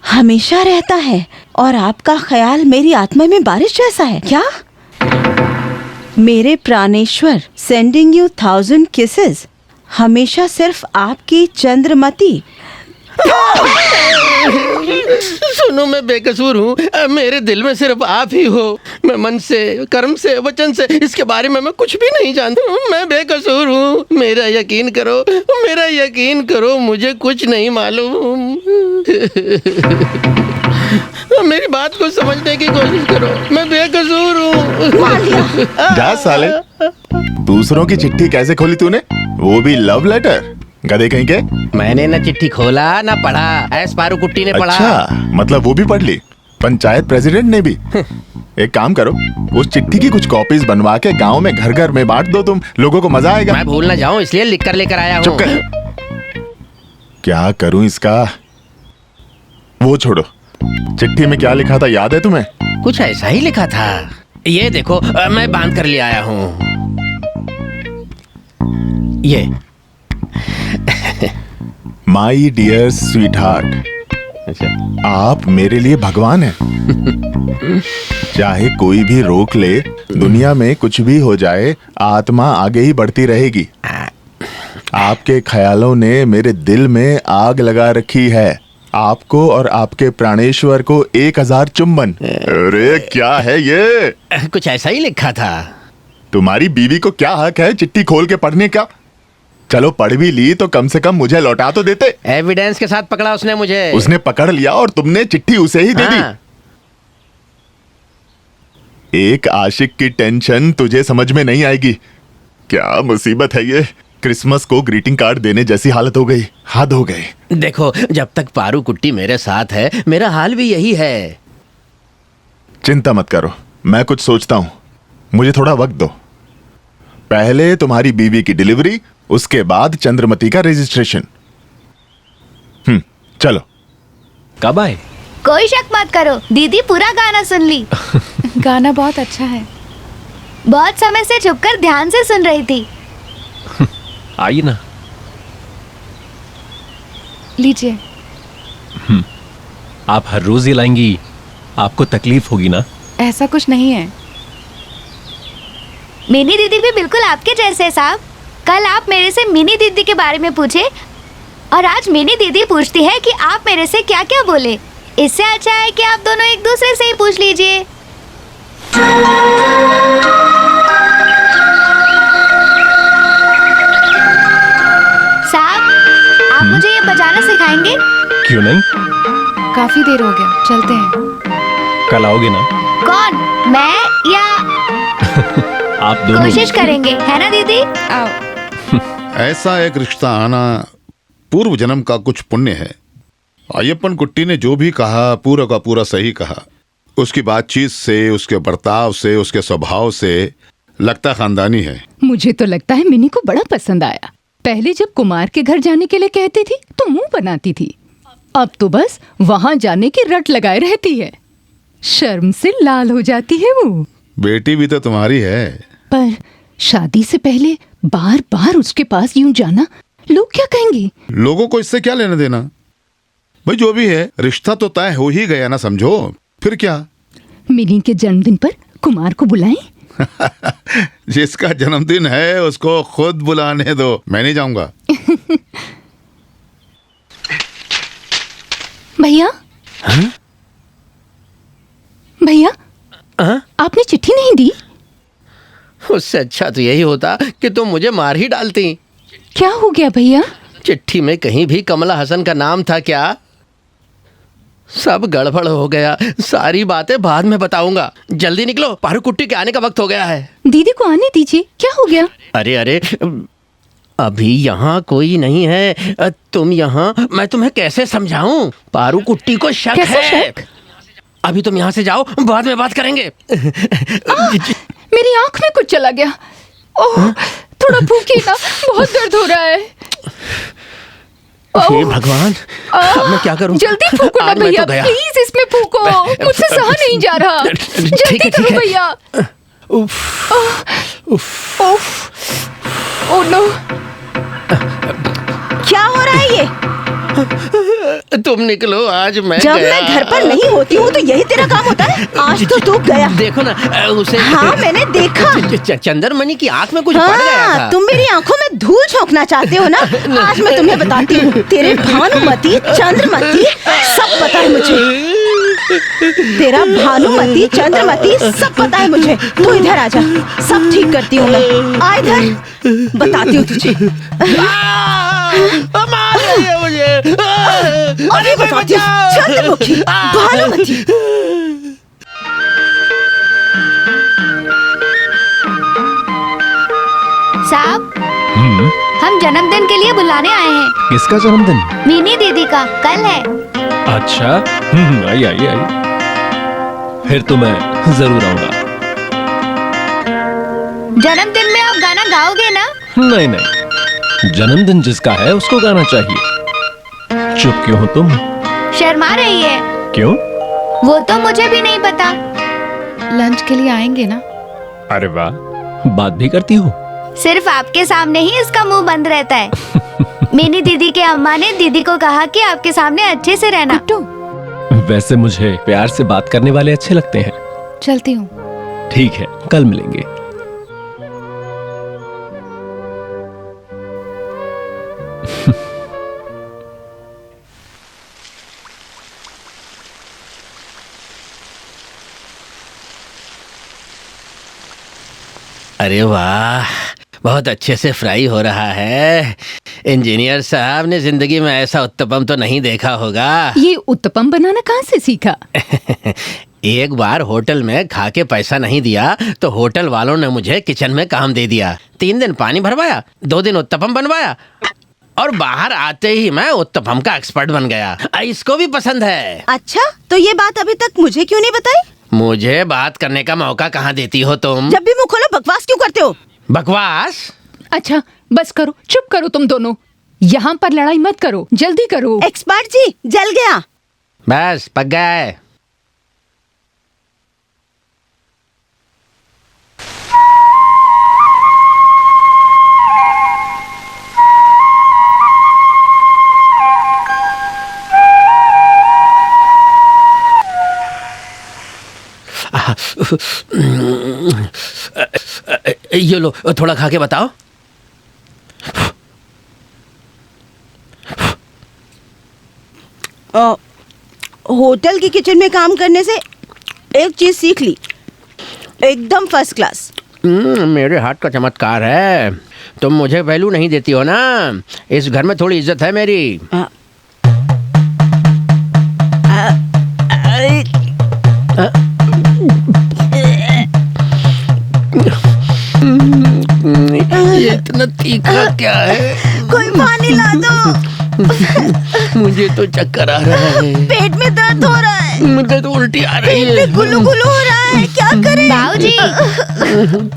हमेशा रहता है और आपका ख्याल मेरी आत्मा में बारिश जैसा है। क्या? मेरे प्राणेश्वर, सेंडिंग यू 1000 किसेस। हमेशा सिर्फ आपकी चंद्रमती। सुनो, मैं बेकसूर हूँ। मेरे दिल में सिर्फ आप ही हो। मैं मन से, कर्म से, वचन से, इसके बारे में मैं कुछ भी नहीं जानता हूँ। मैं बेकसूर हूँ। मेरा यकीन करो, मेरा यकीन करो, मुझे कुछ नहीं मालूम। मेरी बात को समझने की कोशिश करो। मैं बेकसूर हूँ। जा साले, दूसरों की चिट्ठी कैसे खोली तूने? वो भी लव लेटर? गधे कहीं के। मैंने न चिट्ठी खोला न पढ़ा, ऐस पारूकुट्टी ने पढ़ा। अच्छा, मतलब वो भी पढ़ ली? पंचायत प्रेसिडेंट ने भी? एक काम करो, उस चिट्ठी की कुछ कॉपीज बनवा के गांव में घर घर में बांट दो, तुम लोगों को मजा आएगा। मैं भूल न जाऊं इसलिए लिख कर लेकर आया हूँ। चुप कर। क्या करूं इसका? वो छोड़ो, चिट्ठी में क्या लिखा था याद है तुम्हें? कुछ ऐसा ही लिखा था। ये देखो, मैं बांध कर ले आया हूँ। ये माई डियर स्वीट हार्ट, अच्छा। आप मेरे लिए भगवान हैं। चाहे कोई भी रोक ले, दुनिया में कुछ भी हो जाए, आत्मा आगे ही बढ़ती रहेगी। आपके ख्यालों ने मेरे दिल में आग लगा रखी है। आपको और आपके प्राणेश्वर को 1000 चुम्बन। अरे क्या है ये? कुछ ऐसा ही लिखा था। तुम्हारी बीवी को क्या हक है चिट्ठी खोल के पढ़ने का? चलो पढ़ भी ली तो कम से कम मुझे लौटा तो देते। एविडेंस के साथ पकड़ा उसने मुझे। उसने पकड़ लिया और तुमने चिट्ठी उसे ही दे दी। एक आशिक की टेंशन तुझे समझ में नहीं आएगी। क्या मुसीबत है ये। क्रिसमस को ग्रीटिंग कार्ड देने जैसी हालत हो गई। हद हो गई। देखो, जब तक पारू कुट्टी मेरे साथ है, मेरा हाल भी यही है। चिंता मत करो, मैं कुछ सोचता हूं। मुझे थोड़ा वक्त दो। पहले तुम्हारी बीवी की डिलीवरी, उसके बाद चंद्रमती का रजिस्ट्रेशन। चलो। कब आए? कोई शक मत करो, दीदी पूरा गाना सुन ली। गाना बहुत अच्छा है। बहुत समय से छुपकर ध्यान से सुन रही थी। आइए ना। लीजिए। आप हर रोज ये लाएंगी, आपको तकलीफ होगी ना? ऐसा कुछ नहीं है। मिनी दीदी भी बिल्कुल आपके जैसे साहब। कल आप मेरे से मिनी दीदी के बारे में पूछे और आज मिनी दीदी पूछती है कि आप मेरे से क्या क्या बोले। इससे अच्छा है कि आप दोनों एक दूसरे से ही पूछ लीजिए। साहब, आप मुझे ये बजाना सिखाएंगे? क्यों नहीं? काफी देर हो गया, चलते हैं। कल आओगे ना? कौन, मैं या आप दोनों? कोशिश करेंगे, है ना दीदी? आओ। ऐसा एक रिश्ता आना पूर्व जन्म का कुछ पुण्य है। अय्यप्पन कुट्टी ने जो भी कहा पूरा का पूरा सही कहा। उसकी बातचीत से, उसके बर्ताव से, उसके स्वभाव से लगता खानदानी है। मुझे तो लगता है मिनी को बड़ा पसंद आया। पहले जब कुमार के घर जाने के लिए कहती थी तो मुंह बनाती थी, अब तो बस वहां जाने की रट लगाए रहती है। शर्म से लाल हो जाती है वो। बेटी भी तो तुम्हारी है। पर शादी से पहले बार बार उसके पास यूं जाना, लोग क्या कहेंगे? लोगों को इससे क्या लेना देना? भाई जो भी है, रिश्ता तो तय हो ही गया ना, समझो। फिर क्या? मिनी के जन्मदिन पर कुमार को बुलाएं? जिसका जन्मदिन है उसको खुद बुलाने दो, मैं नहीं जाऊंगा। भैया, भैया, आपने चिट्ठी नहीं दी? उससे अच्छा तो यही होता कि तुम मुझे मार ही डालती। क्या हो गया भैया? चिट्ठी में कहीं भी कमला हसन का नाम था क्या? सब गड़बड़ हो गया। सारी बातें बाद में बताऊंगा। जल्दी निकलो, पारू कुट्टी के आने का वक्त हो गया है। दीदी को आने दीजिए। क्या हो गया? अरे अरे, अभी यहाँ कोई नहीं है। तुम यहाँ, मैं तुम्हें कैसे समझाऊं? पारू कुट्टी को शक कैसे है। शक? अभी तुम यहाँ से जाओ, बाद में बात करेंगे। मेरी आंख में कुछ चला गया। ओह, थोड़ा फूकिए ना, बहुत दर्द हो रहा है। हे भगवान, अब मैं क्या करूं? जल्दी फूको ना आज मैं भैया, तो गया। प्लीज इसमें फूको। मुझसे सहा नहीं जा रहा। जल्दी करो भैया। उफ, उफ। Oh no. क्या हो रहा है ये? तुम निकलो, आज मैं जब गया। मैं घर पर नहीं होती हूँ तो यही तेरा काम होता है। आज तो तू गया। देखो ना उसे। हाँ, मैंने देखा। चंद्रमणि की आंख में कुछ पड़ गया था। तुम मेरी आंखों में धूल झोंकना चाहते हो ना? आज मैं तुम्हें बताती हूँ। तेरे भानुमति, चंद्रमति सब पता है मुझे। तेरा भानुमति, चंद्रमति सब पता है मुझे। तू इधर आजा, सब ठीक करती हूँ मैं। आ इधर, बताती हूँ तुझे। मार रही है मुझे। अभी बताती हूँ। चंद्रमुखी, भानुमति। साहब, हम जन्मदिन के लिए बुलाने आए हैं। किसका जन्मदिन? मिनी दीदी का कल है। अच्छा, आई आई आई। फिर तो मैं जरूर आऊंगा। जन्मदिन में आप गाना गाओगे ना? नहीं नहीं, जन्मदिन जिसका है उसको गाना चाहिए। चुप क्यों हो तुम? शर्मा रही है। क्यों? वो तो मुझे भी नहीं पता। लंच के लिए आएंगे ना? अरे वाह, बात भी करती हो। सिर्फ आपके सामने ही इसका मुंह बंद रहता है। मिनी दीदी के अम्मा ने दीदी को कहा कि आपके सामने अच्छे से रहना। कुट्टू, वैसे मुझे प्यार से बात करने वाले अच्छे लगते हैं। चलती हूँ। ठीक है, कल मिलेंगे। अरे वाह, बहुत अच्छे से फ्राई हो रहा है। इंजीनियर साहब ने जिंदगी में ऐसा उत्तपम तो नहीं देखा होगा। ये उत्तपम बनाना कहाँ से सीखा? एक बार होटल में खा के पैसा नहीं दिया तो होटल वालों ने मुझे किचन में काम दे दिया। 3 दिन पानी भरवाया, 2 दिन उत्तपम बनवाया और बाहर आते ही मैं उत्तपम का एक्सपर्ट बन गया। इसको भी पसंद है। अच्छा, तो ये बात अभी तक मुझे क्यों नहीं बताई? मुझे बात करने का मौका कहाँ देती हो तुम? जब भी मुंह खोलो बकवास क्यों करते हो? बकवास? अच्छा बस करो, चुप करो तुम दोनों। यहाँ पर लड़ाई मत करो, जल्दी करो। एक्सपर्ट जी, जल गया। बस पक गए। ये लो, थोड़ा खा के बताओ। होटल की किचन में काम करने से एक चीज सीख ली, एकदम फर्स्ट क्लास। मेरे हाथ का चमत्कार है। तुम मुझे वैल्यू नहीं देती हो ना, इस घर में थोड़ी इज्जत है मेरी। ये इतना तीखा क्या है? कोई पानी ला दो। मुझे तो चक्कर आ रहा है। पेट में दर्द हो रहा है। मुझे तो उल्टी आ रही है। पेट में गुलू गुलू हो रहा है, क्या करें? बाबूजी,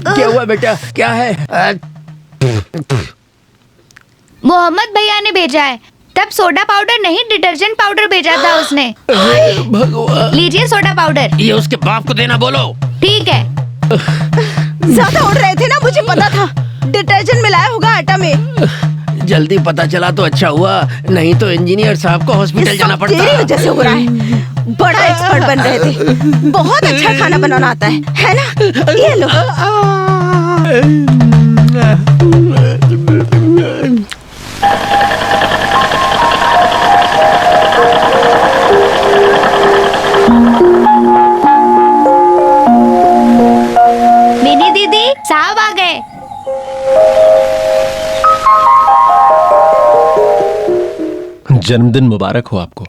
क्या हुआ बेटा, क्या है? मोहम्मद भैया ने भेजा है। तब सोडा पाउडर नहीं, डिटर्जेंट पाउडर भेजा था उसने। भगवान, लीजिए सोडा पाउडर। ये उसके बाप को देना बोलो। ठीक है। ज्यादा उड़ रहे थे ना, मुझे पता था डिटर्जेंट मिलाया होगा आटा में। जल्दी पता चला तो अच्छा हुआ, नहीं तो इंजीनियर साहब को हॉस्पिटल जाना पड़ता। तेरी वजह से हो रहा है। बड़ा एक्सपर्ट बन रहे थे, बहुत अच्छा खाना बनाना आता है ना? ये लो। मिनी दीदी, साहब आ गए। जन्मदिन मुबारक हो आपको।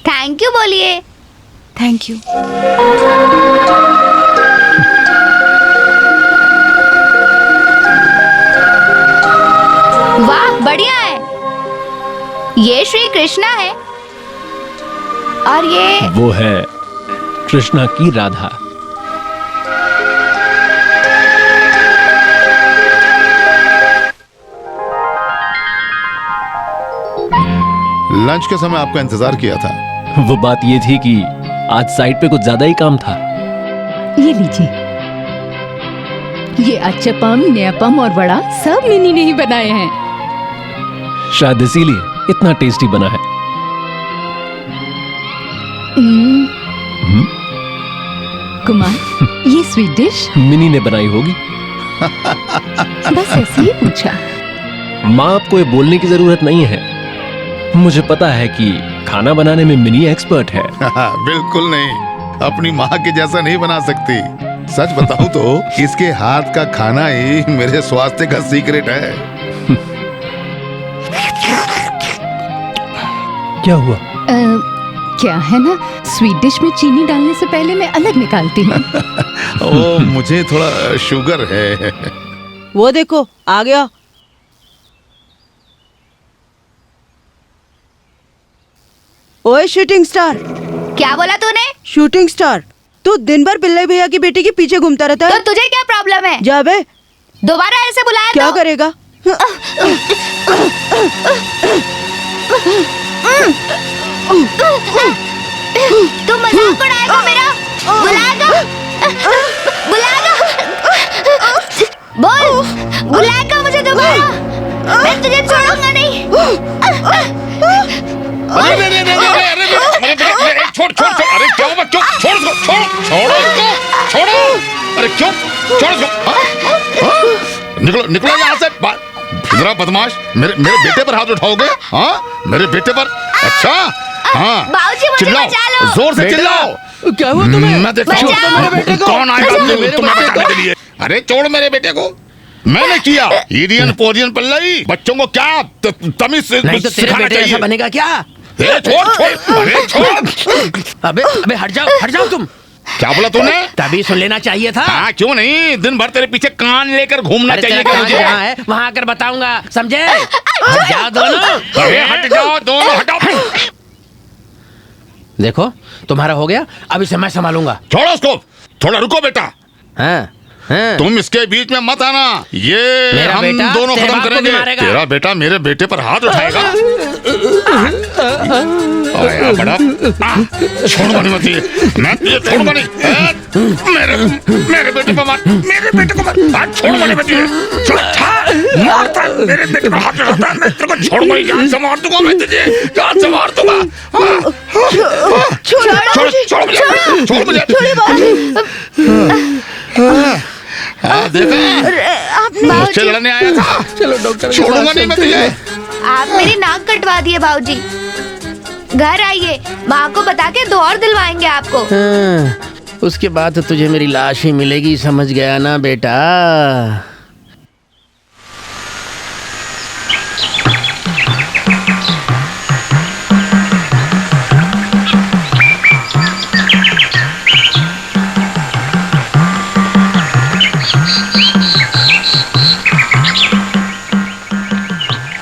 थैंक यू बोलिए। Thank you. वाह, बढ़िया है। ये श्री कृष्णा है और ये वो है कृष्णा की राधा। लंच के समय आपका इंतजार किया था। वो बात ये थी कि आज साइट पे कुछ ज्यादा ही काम था। ये लीजिए, ये अच्चपम, न्यापम और वड़ा सब मिनी ने ही बनाए हैं। शायद इसीलिए इतना टेस्टी बना है। कुमार, ये स्वीट डिश मिनी ने बनाई होगी। बस ऐसे ही पूछा। माँ, आपको ये बोलने की जरूरत नहीं है, मुझे पता है कि खाना बनाने में मिनी एक्सपर्ट है। बिल्कुल नहीं, अपनी माँ के जैसा नहीं बना सकती। सच बताऊं तो इसके हाथ का खाना ही मेरे स्वास्थ्य का सीक्रेट है। क्या हुआ? क्या है ना, स्वीट डिश में चीनी डालने से पहले मैं अलग निकालती हूँ। ओ, मुझे थोड़ा शुगर है। वो देखो, आ गया। ओए शूटिंग स्टार। क्या बोला तूने? शूटिंग स्टार, तू दिन भर पिल्ले भैया की बेटी के पीछे घूमता रहता तो है। तुझे क्या प्रॉब्लम है? जा बे। दोबारा ऐसे बुलाया क्या तो? करेगा? तू मजाक उड़ाएगा मेरा? बुलाएगा? बोल, बुलाएगा मुझे दोबारा? मैं तुझे छोड़ूंगा नहीं। छोड़ छोड़ छोड़, अरे क्या हुआ, क्यों छोड़ इसको, छोड़ो इसको, छोड़ो, अरे क्यों, छोड़ इसको, निकलो निकलो यहाँ से, जरा बदमाश, मेरे मेरे बेटे पर हाथ उठाओगे? हाँ, मेरे बेटे पर, अच्छा, हाँ, बाबूजी मुझे चिल्लाओ, बचा लो। जोर से चिल्लाओ। क्या हुआ तुम्हें? मैं देखता हूँ बचाओ मेरे बेटे को। कौन आएगा बचाओ तुम्हें बचाने के लिए। अरे छोड़ मेरे बेटे को, मैंने किया। ईडियन पोरियन पल्लई, बच्चों को क्या तमीज से नहीं तो तेरे सिखाना बेटे चाहिए। ऐसा बनेगा क्या? ए, छोड़ छोड़, अरे छोड़, अबे अबे हट जाओ तुम। क्या बोला तूने? तभी सुन लेना चाहिए था। हाँ, क्यों नहीं, दिन भर तेरे पीछे कान लेकर घूमना अरे चाहिए तेरा कान मुझे। जहाँ है वहाँ आकर बताऊंगा, समझे? हट जाओ दोनों। अरे हट जाओ दोनों, हटाओ। देखो तुम्हारा हो गया, अब इसे मैं संभालूंगा। छोड़ो उसको, थोड़ा रुको बेटा, हाँ हाँ। तुम इसके बीच में मत आना, ये मेरा हम बेटा दोनों तेरे खत्म बाप को भी करेंगे। मारेगा। तेरा बेटा मेरे बेटे पर हाथ उठाएगा। आया बड़ा, छोड़ूंगा नहीं मत, मैं तुझे छोड़ूंगा नहीं। मेरे बेटे पर मार, मेरे बेटे को मार, छोड़ूंगा नहीं मत, मारता मेरे बेटे पर हाथ उठाता है, मैं तेरे को छोड़ूंगा नहीं, जान से मार दूंगा मैं तुझे, जान से मार दूंगा। छोड़ मुझे, छोड़ मुझे। देखा, मुझसे लड़ने आया था, चलो डॉक्टर, छोड़ूंगा नहीं मैं तुझे। आप मेरी नाक कटवा दिए बाबूजी। घर आइए, माँ को बता के 2 और दिलवाएंगे आपको। हाँ, उसके बाद तो तुझे मेरी लाश ही मिलेगी, समझ गया ना बेटा?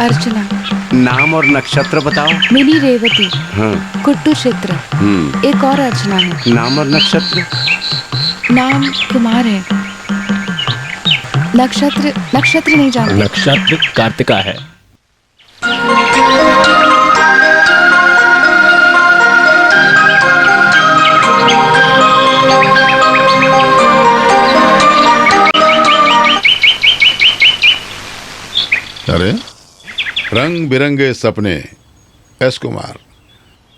अर्चना, नाम और नक्षत्र बताओ। मिनी रेवती, हाँ। कुट्टू क्षेत्र। एक और अर्चना है। नाम और नक्षत्र। नाम कुमार है। नक्षत्र नक्षत्र नहीं जानते। नक्षत्र कार्तिका है। अरे रंग बिरंगे सपने, S Kumar.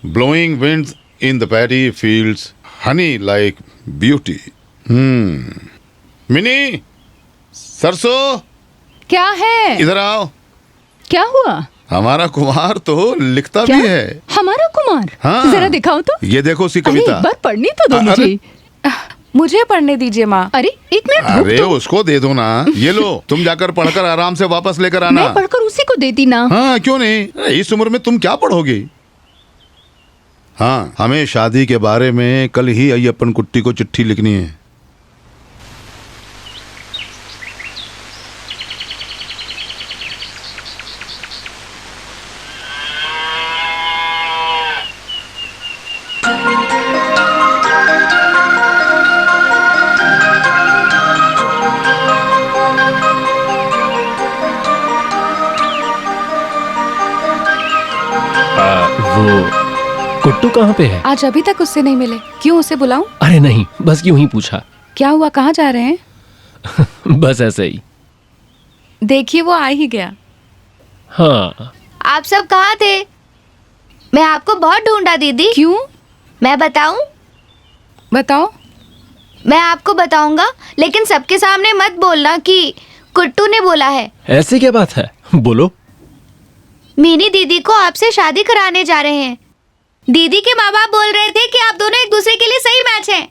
Blowing winds in the paddy fields, Honey like beauty. Mini, सरसों, क्या है? इधर आओ। क्या हुआ? हमारा कुमार तो लिखता क्या? भी है। हमारा कुमार? हाँ। जरा दिखाओ तो। ये देखो उसकी अरे कविता। एक बार पढ़नी तो दो अरे- मुझे। मुझे पढ़ने दीजिए माँ। अरे एक मिनट रुक अरे तो। उसको दे दो ना, ये लो, तुम जाकर पढ़कर आराम से वापस लेकर आना। मैं पढ़कर उसी को देती ना। हाँ क्यों नहीं, इस उम्र में तुम क्या पढ़ोगी। हाँ, हमें शादी के बारे में कल ही अय्यप्पन कुट्टी को चिट्ठी लिखनी है। वो कुट्टू कहाँ पे है? आज अभी तक उससे नहीं मिले। क्यों, उसे बुलाऊं? अरे नहीं, बस यूं ही पूछा। क्या हुआ, कहाँ जा रहे हैं? बस ऐसे ही। देखिए वो आ ही गया। हाँ। आप सब कहाँ थे? मैं आपको बहुत ढूंढा दीदी। क्यों? मैं बताऊं? बताओ। मैं आपको बताऊंगा, लेकिन सबके सामने मत बोलना कि कुट्टू ने बोला है। ऐसी क्या बात है, बोलो। मीनी दीदी को आपसे शादी कराने जा रहे हैं। दीदी के माँ बाप बोल रहे थे कि आप दोनों एक दूसरे के लिए सही मैच हैं।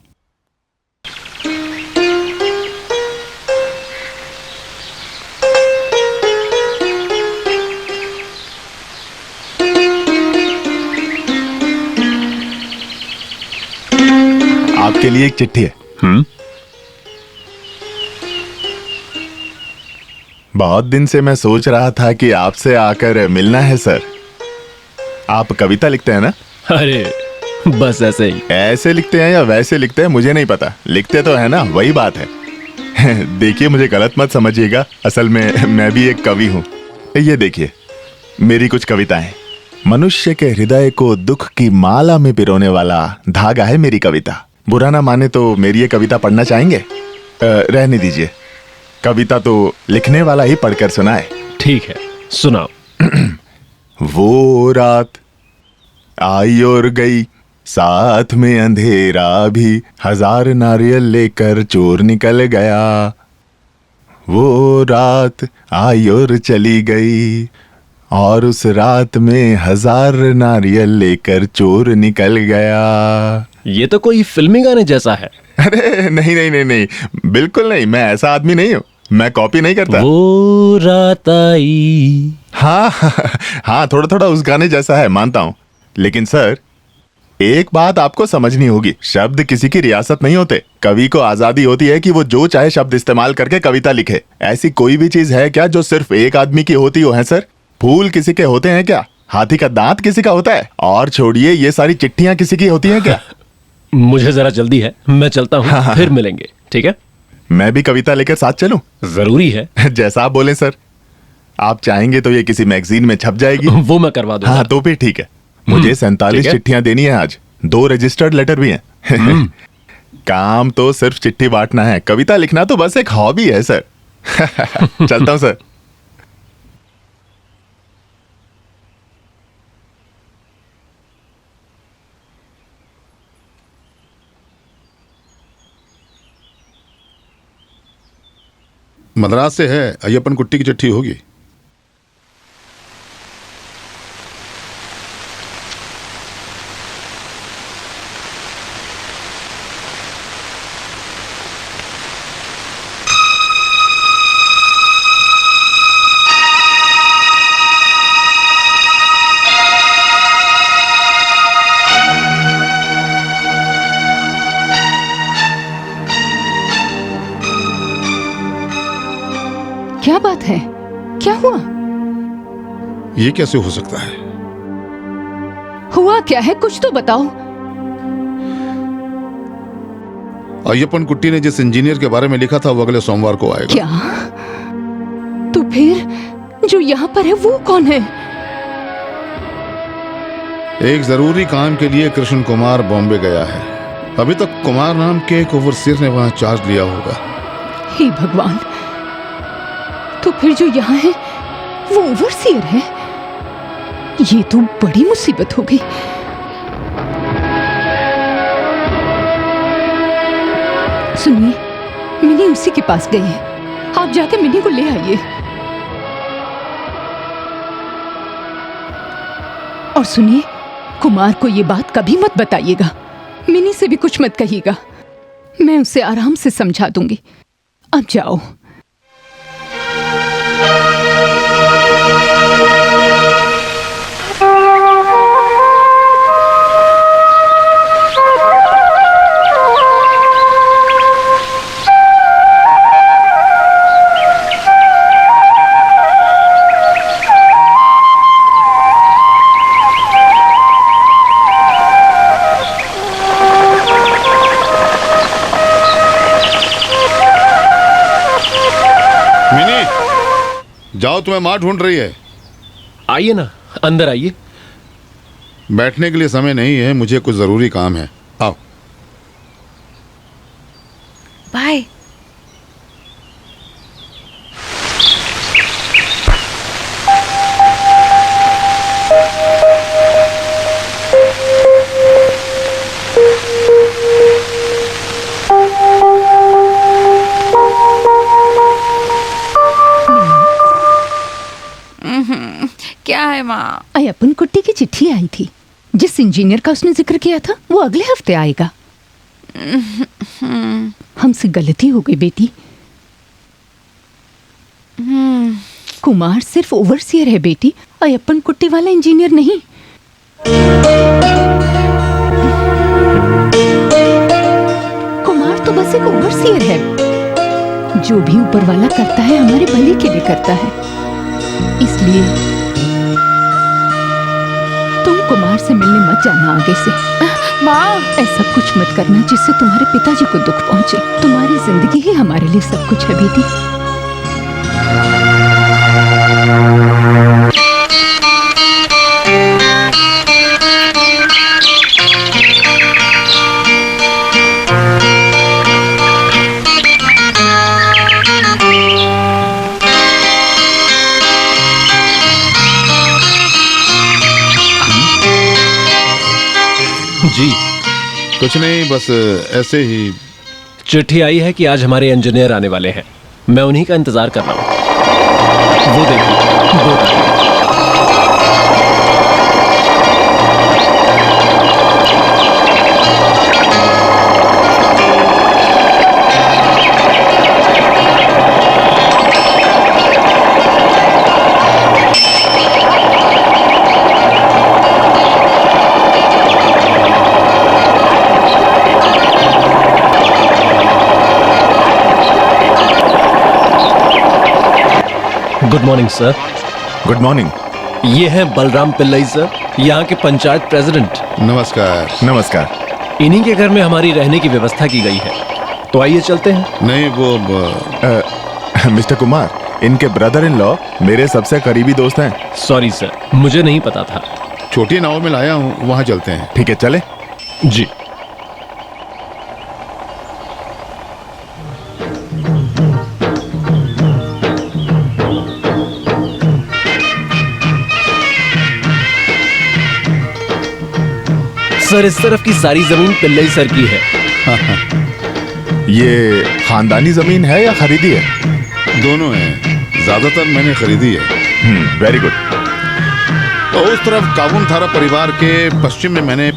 आपके लिए एक चिट्ठी है। बहुत दिन से मैं सोच रहा था कि आपसे आकर मिलना है सर। आप कविता लिखते हैं ना? अरे बस ऐसे ही। ऐसे लिखते हैं या वैसे लिखते हैं मुझे नहीं पता, लिखते तो है ना, वही बात है। देखिए मुझे गलत मत समझिएगा, असल में मैं भी एक कवि हूँ। ये देखिए मेरी कुछ कविताएं। मनुष्य के हृदय को दुख की माला में पिरोने वाला धागा है मेरी कविता। बुरा ना माने तो मेरी ये कविता पढ़ना चाहेंगे? रहने दीजिए, कविता तो लिखने वाला ही पढ़कर सुनाए। ठीक है, सुनाओ। वो रात आई और गई, साथ में अंधेरा भी, 1000 नारियल लेकर चोर निकल गया। वो रात आई और चली गई, और उस रात में 1000 नारियल लेकर चोर निकल गया। ये तो कोई फिल्मी गाने जैसा है। अरे नहीं नहीं नहीं नहीं, बिल्कुल नहीं, मैं ऐसा आदमी नहीं हूँ, मैं कॉपी नहीं करता। वो रात आई। हाँ हाँ, थोड़ा थोड़ा उस गाने जैसा है, मानता हूँ। लेकिन सर, एक बात आपको समझनी होगी, शब्द किसी की रियासत नहीं होते। कवि को आजादी होती है कि वो जो चाहे शब्द इस्तेमाल करके कविता लिखे। ऐसी कोई भी चीज है क्या जो सिर्फ एक आदमी की होती हो? है सर? फूल किसी के होते हैं क्या? हाथी का दांत किसी का होता है? और छोड़िए, ये सारी चिट्ठियां किसी की होती हैं क्या? मुझे जरा जल्दी है, मैं चलता हूँ। हाँ। फिर मिलेंगे, ठीक है? मैं भी कविता लेकर साथ चलूं? जरूरी है। जैसा आप बोले सर। आप चाहेंगे तो ये किसी मैगजीन में छप जाएगी। वो मैं करवा दूंगा। हाँ, तो भी ठीक है। मुझे 47 ठीक है। चिट्ठियां देनी है आज, 2 रजिस्टर्ड लेटर भी हैं। काम तो सिर्फ चिट्ठी बांटना है, कविता लिखना तो बस एक हॉबी है सर। चलता हूं सर। मद्रास से है, अय्यप्पन कुट्टी की चिट्ठी होगी। क्या बात है? क्या हुआ? ये कैसे हो सकता है? हुआ क्या है? कुछ तो बताओ। अय्यप्पन कुट्टी ने जिस इंजीनियर के बारे में लिखा था वो अगले सोमवार को आएगा। क्या? तो फिर जो यहाँ पर है वो कौन है? एक जरूरी काम के लिए कृष्ण कुमार बॉम्बे गया है। अभी तक कुमार नाम के एक ओवरसीयर ने वहां चार्ज लिया होगा। हे भगवान, तो फिर जो यहाँ है वो ओवरसीयर है? ये तो बड़ी मुसीबत हो गई। सुनिए, मिनी उसी के पास गई है, आप जाके मिनी को ले आइए। और सुनिए, कुमार को ये बात कभी मत बताइएगा, मिनी से भी कुछ मत कहिएगा, मैं उसे आराम से समझा दूंगी। अब जाओ। जाओ, तुम्हें माँ ढूंढ रही है। आइए ना, अंदर आइए। बैठने के लिए समय नहीं है, मुझे कुछ जरूरी काम है। आओ। बाय। क्या है माँ? अय्यप्पन कुट्टी की चिट्ठी आई थी। जिस इंजीनियर का उसने जिक्र किया था वो अगले हफ्ते आएगा। हमसे गलती हो गई बेटी। कुमार सिर्फ ओवरसीयर है बेटी, अय्यप्पन कुट्टी वाला इंजीनियर नहीं। कुमार तो बस एक ओवरसीयर है। जो भी ऊपर वाला करता है हमारे भले के लिए करता है। इसलिए तुम कुमार से मिलने मत जाना आगे से। माँ, ऐसा कुछ मत करना जिससे तुम्हारे पिताजी को दुख पहुंचे। तुम्हारी जिंदगी ही हमारे लिए सब कुछ है बेटी। जी, कुछ नहीं, बस ऐसे ही। चिट्ठी आई है कि आज हमारे इंजीनियर आने वाले हैं। मैं उन्हीं का इंतजार कर रहा हूँ। वो देखिए, बोट आ गई। Good morning sir. Good morning. ये हैं बलराम पिल्लई सर, यहाँ के पंचायत प्रेसिडेंट। नमस्कार। नमस्कार। इन्हीं के घर में हमारी रहने की व्यवस्था की गई है, तो आइए चलते हैं। नहीं, वो मिस्टर कुमार, इनके ब्रदर इन लॉ मेरे सबसे करीबी दोस्त हैं। सॉरी सर, मुझे नहीं पता था। छोटी नाव में लाया हूँ, वहाँ चलते हैं। ठीक है, चले। जी। सर, इस तरफ की सारी जमीन पिल्लई सर की है। ये खानदानी जमीन है या खरीदी है? दोनों हैं, ज्यादातर मैंने खरीदी है। Very good. तो उस तरफ काबुन थारा परिवार के पश्चिम में मैंने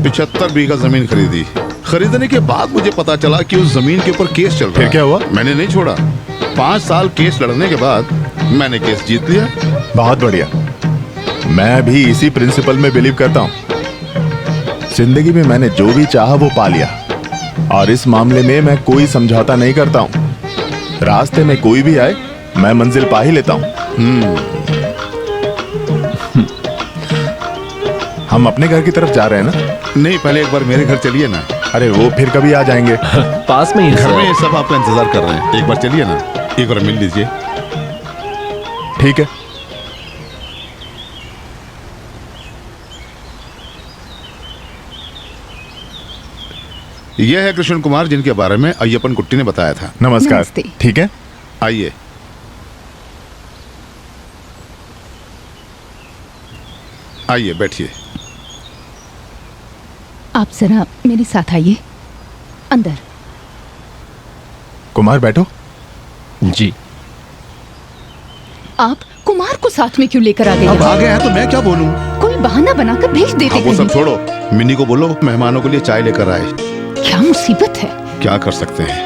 75 बीघा जमीन खरीदी। खरीदने के बाद मुझे पता चला कि उस जमीन के ऊपर केस चल रहा है। फिर क्या हुआ? मैंने नहीं छोड़ा। 5 साल केस लड़ने के बाद मैंने केस जीत लिया। बहुत बढ़िया। मैं भी इसी प्रिंसिपल में बिलीव करता हूँ। जिंदगी में मैंने जो भी चाहा वो पा लिया, और इस मामले में मैं कोई समझौता नहीं करता हूँ। रास्ते में कोई भी आए, मैं मंजिल पा ही लेता हूँ। हम अपने घर की तरफ जा रहे हैं ना? नहीं, पहले एक बार मेरे घर चलिए ना। अरे वो फिर कभी आ जाएंगे। पास में ही घर में सब आपका इंतजार कर रहे हैं। एक बार चलिए ना, एक बार मिल लीजिए। ठीक है। यह है कृष्ण कुमार, जिनके बारे में अय्यपन कुट्टी ने बताया था। नमस्कार। नमस्ते। ठीक है, आइए। आइए, बैठिए। आप जरा मेरे साथ आइए अंदर। कुमार बैठो। जी। आप कुमार को साथ में क्यों लेकर आ गए? अब आ गए हैं तो मैं क्या बोलूं? कोई बहाना बनाकर भेज देते अब वो सब कहीं। छोड़ो, मिनी को बोलो मेहमानों के लिए चाय लेकर आए। क्या मुसीबत है? क्या कर सकते हैं।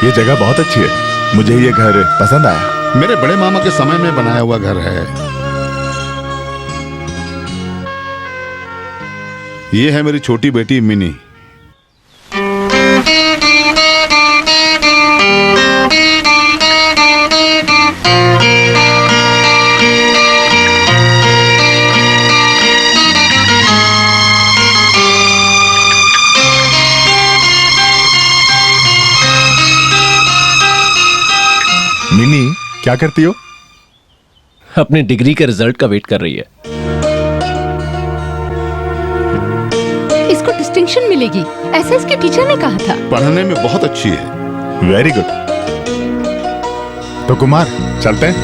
ये जगह बहुत अच्छी है, मुझे ये घर पसंद आया। मेरे बड़े मामा के समय में बनाया हुआ घर है। ये है मेरी छोटी बेटी मिनी। मिनी क्या करती हो? अपनी डिग्री के रिजल्ट का वेट कर रही है। इसको डिस्टिंक्शन मिलेगी, ऐसा इसके टीचर ने कहा था। पढ़ने में बहुत अच्छी है। Very good. तो कुमार चलते हैं?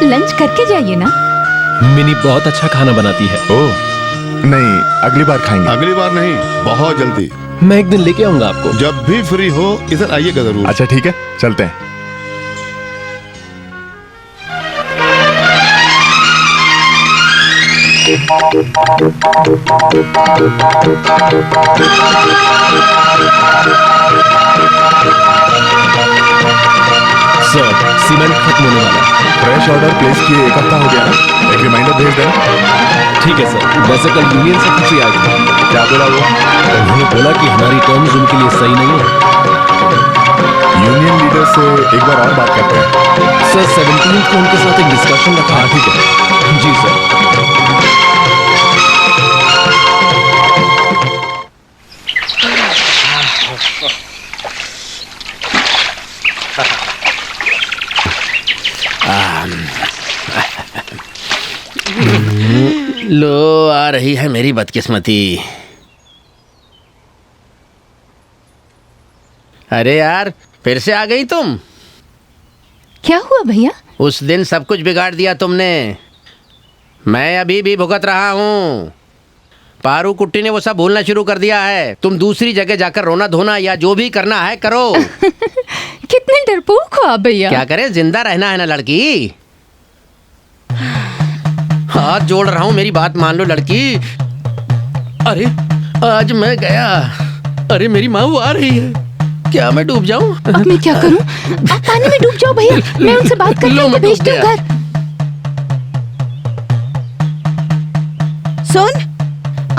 लंच करके जाइए ना। मिनी बहुत अच्छा खाना बनाती है। ओह नहीं, अगली बार खाएंगे। अगली बार नहीं, बहुत जल्दी। मैं एक दिन लेके आऊंगा आपको। जब भी फ्री हो इधर आइएगा जरूर। अच्छा ठीक है, चलते हैं। सर, सीमेंट खत्म होने वाला है। फ्रेश ऑर्डर प्लेस किए 1 हफ्ता हो गया ना, एक रिमाइंडर भेज देना। ठीक है सर। वैसे कल यूनियन से किसी आए थे। क्या बोला हुआ? उन्होंने बोला कि हमारी टर्म्स उनके लिए सही नहीं है। यूनियन लीडर से एक बार और बात करते हैं। सर 17 को उनके साथ एक डिस्कशन रखा है। ठीक है। जी सर। लो आ रही है मेरी बदकिस्मती। अरे यार, फिर से आ गई तुम। क्या हुआ भैया? उस दिन सब कुछ बिगाड़ दिया तुमने। मैं अभी भी भुगत रहा हूँ। पारू कुट्टी ने वो सब भूलना शुरू कर दिया है। तुम दूसरी जगह जाकर रोना धोना या जो भी करना है करो। कितने डरपोक हो आप भैया। क्या करें, जिंदा रहना है ना लड़की। हाथ जोड़ रहा हूँ, मेरी बात मान लो लड़की। अरे आज मैं गया, अरे मेरी माँ वो आ रही है। क्या मैं डूब जाऊं? अब मैं क्या करूं? आप पानी में डूब जाओ भैया, मैं उनसे बात करके उनको भेजती हूँ घर। सुन,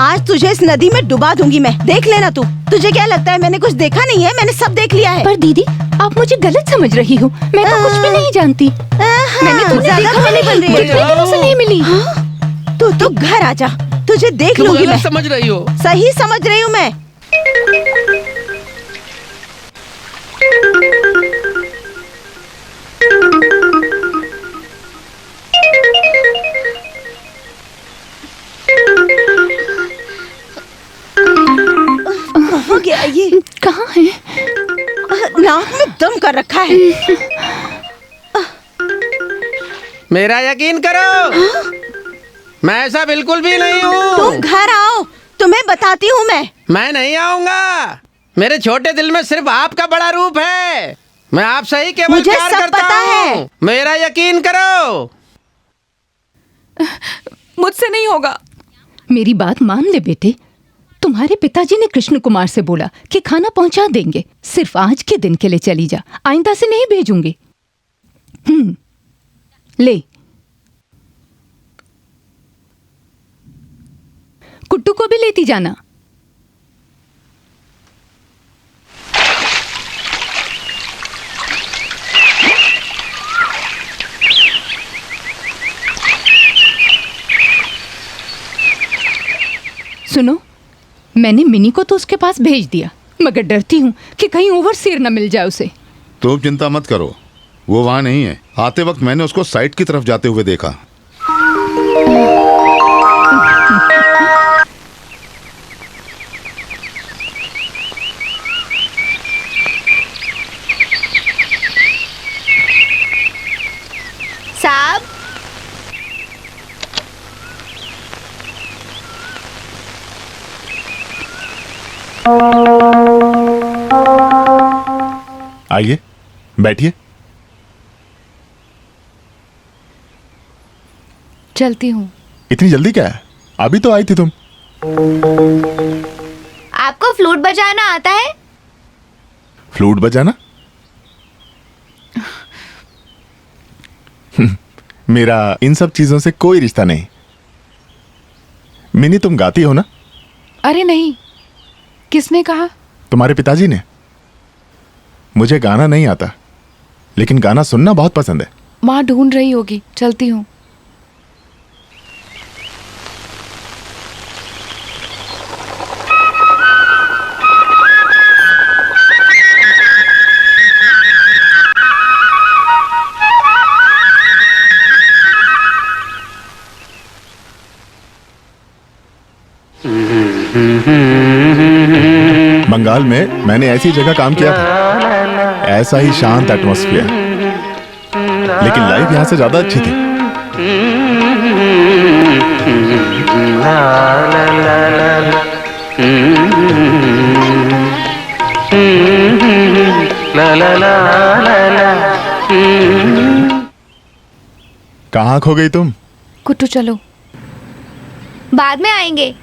आज तुझे इस नदी में डुबा दूंगी मैं, देख लेना तू। तुझे क्या लगता है मैंने कुछ देखा नहीं है? मैंने सब देख लिया है। पर दीदी आप मुझे गलत समझ रही हो, मैं तो कुछ भी नहीं जानती। मैंने तुम्हें देखा नहीं, बन रही है, कितने दिनों से नहीं मिली। तू घर आ जा, तुझे देख लूंगी मैं। समझ रही हो? सही समझ रही हूँ मैं। कहाँ गया ये? कहाँ है? नाक में दम कर रखा है। मेरा यकीन करो, मैं ऐसा बिल्कुल भी नहीं हूँ। तुम घर आओ, तुम्हें बताती हूँ मैं नहीं आऊंगा। मेरे छोटे दिल में सिर्फ आपका बड़ा रूप है। मैं आपसे ही केवल मुझे प्यार सब करता पता है। हूँ। मेरा यकीन करो। मुझसे नहीं होगा। मेरी बात मान ले बेटे, तुम्हारे पिताजी ने कृष्ण कुमार से बोला कि खाना पहुंचा देंगे। सिर्फ आज के दिन के लिए चली जा, आइंदा से नहीं भेजूंगी। ले, कुट्टू को भी लेती जाना। सुनो, मैंने मिनी को तो उसके पास भेज दिया, मगर डरती हूँ कि कहीं ओवरसीयर न मिल जाए उसे। तुम चिंता मत करो, वो वहां नहीं है। आते वक्त मैंने उसको साइट की तरफ जाते हुए देखा। साहब, आइए, बैठिए। चलती हूँ। इतनी जल्दी क्या है? अभी तो आई थी तुम। आपको फ्लूट बजाना आता है? फ्लूट बजाना? मेरा इन सब चीजों से कोई रिश्ता नहीं। मिनी, तुम गाती हो ना? अरे नहीं, किसने कहा? तुम्हारे पिताजी ने। मुझे गाना नहीं आता, लेकिन गाना सुनना बहुत पसंद है। माँ ढूंढ रही होगी, चलती हूँ। बंगाल में मैंने ऐसी जगह काम किया था, ऐसा ही शांत एटमॉस्फेयर, लेकिन लाइफ यहाँ से ज्यादा अच्छी थी। कहाँ खो गई तुम? कुट्टू चलो। बाद में आएंगे।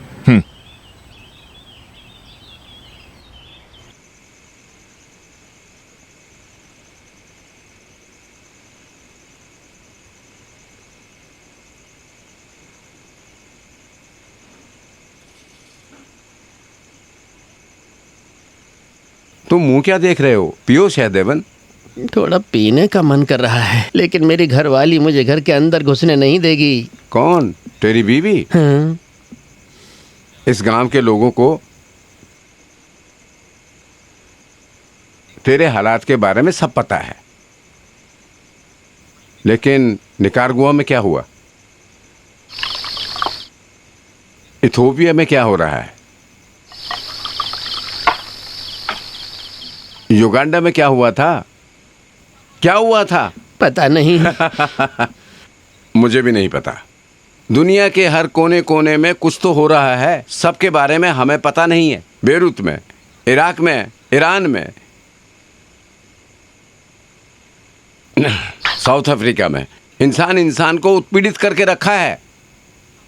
तुम मुंह क्या देख रहे हो? पियो सहदेवन। थोड़ा पीने का मन कर रहा है, लेकिन मेरी घरवाली मुझे घर के अंदर घुसने नहीं देगी। कौन? तेरी बीवी? हाँ। इस गांव के लोगों को तेरे हालात के बारे में सब पता है, लेकिन निकारागुआ में क्या हुआ? इथियोपिया में क्या हो रहा है? युगांडा में क्या हुआ था? क्या हुआ था? पता नहीं। मुझे भी नहीं पता। दुनिया के हर कोने कोने में कुछ तो हो रहा है, सबके बारे में हमें पता नहीं है। बेरूत में, इराक में, ईरान में, साउथ अफ्रीका में इंसान को उत्पीड़ित करके रखा है।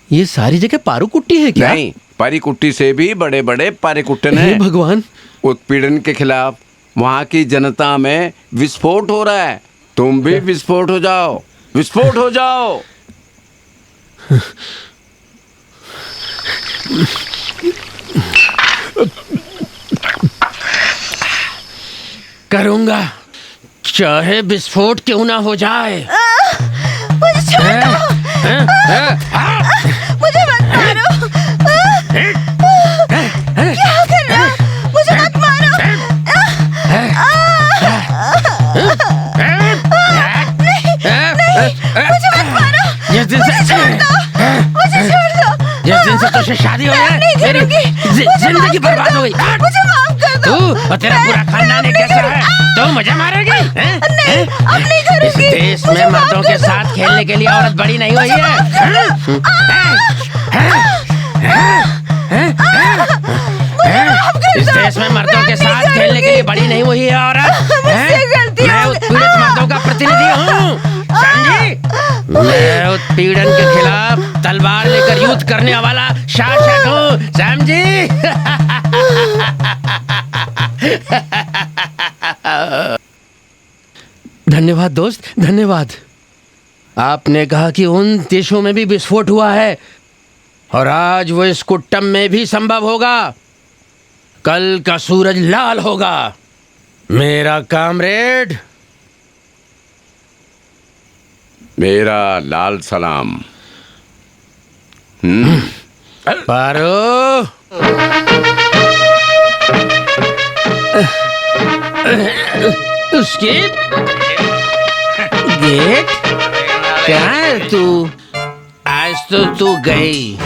ये सारी जगह पारू कुट्टी है क्या? नहीं, पारी कुट्टी से भी बड़े बड़े पारे कुट्टन हैं। भगवान, उत्पीड़न के खिलाफ वहां की जनता में विस्फोट हो रहा है। तुम भी विस्फोट हो जाओ, विस्फोट हो जाओ। करूंगा, चाहे विस्फोट क्यों ना हो जाए। मुझे छोड़ दो। मुझे मत मारो। क्या कर रहे हो? मुझे मत मारो। नहीं, मुझे मत मारो। जिस दिन से मुझे छोड़ दो। जिस दिन से तुझसे शादी हो गई, मेरी जिंदगी बर्बाद हो गई। मुझे माफ कर दो। तू और तेरा पूरा खानदान कैसा है? तू मुझे मारेगी? नहीं, अब नहीं इस करूंगी। देश में मर्दों के साथ खेलने के लिए औरत बड़ी नहीं हुई है। इस देश में मर्दों के साथ खेलने के लिए बड़ी नहीं हुई है औरत। मैं उत्पीड़ित मर्दों का प्रतिनिधि हूँ, समझी? मैं उत्पीड़न के खिलाफ तलवार लेकर युद्ध करने वाला शासक हूँ, समझी? धन्यवाद दोस्त, धन्यवाद। आपने कहा कि उन देशों में भी विस्फोट हुआ है और आज वो इस कुट्टम में भी संभव होगा। कल का सूरज लाल होगा। मेरा कामरेड, मेरा लाल सलाम। पारो, उसके गेट कहाँ है तू? आज तो तू गई।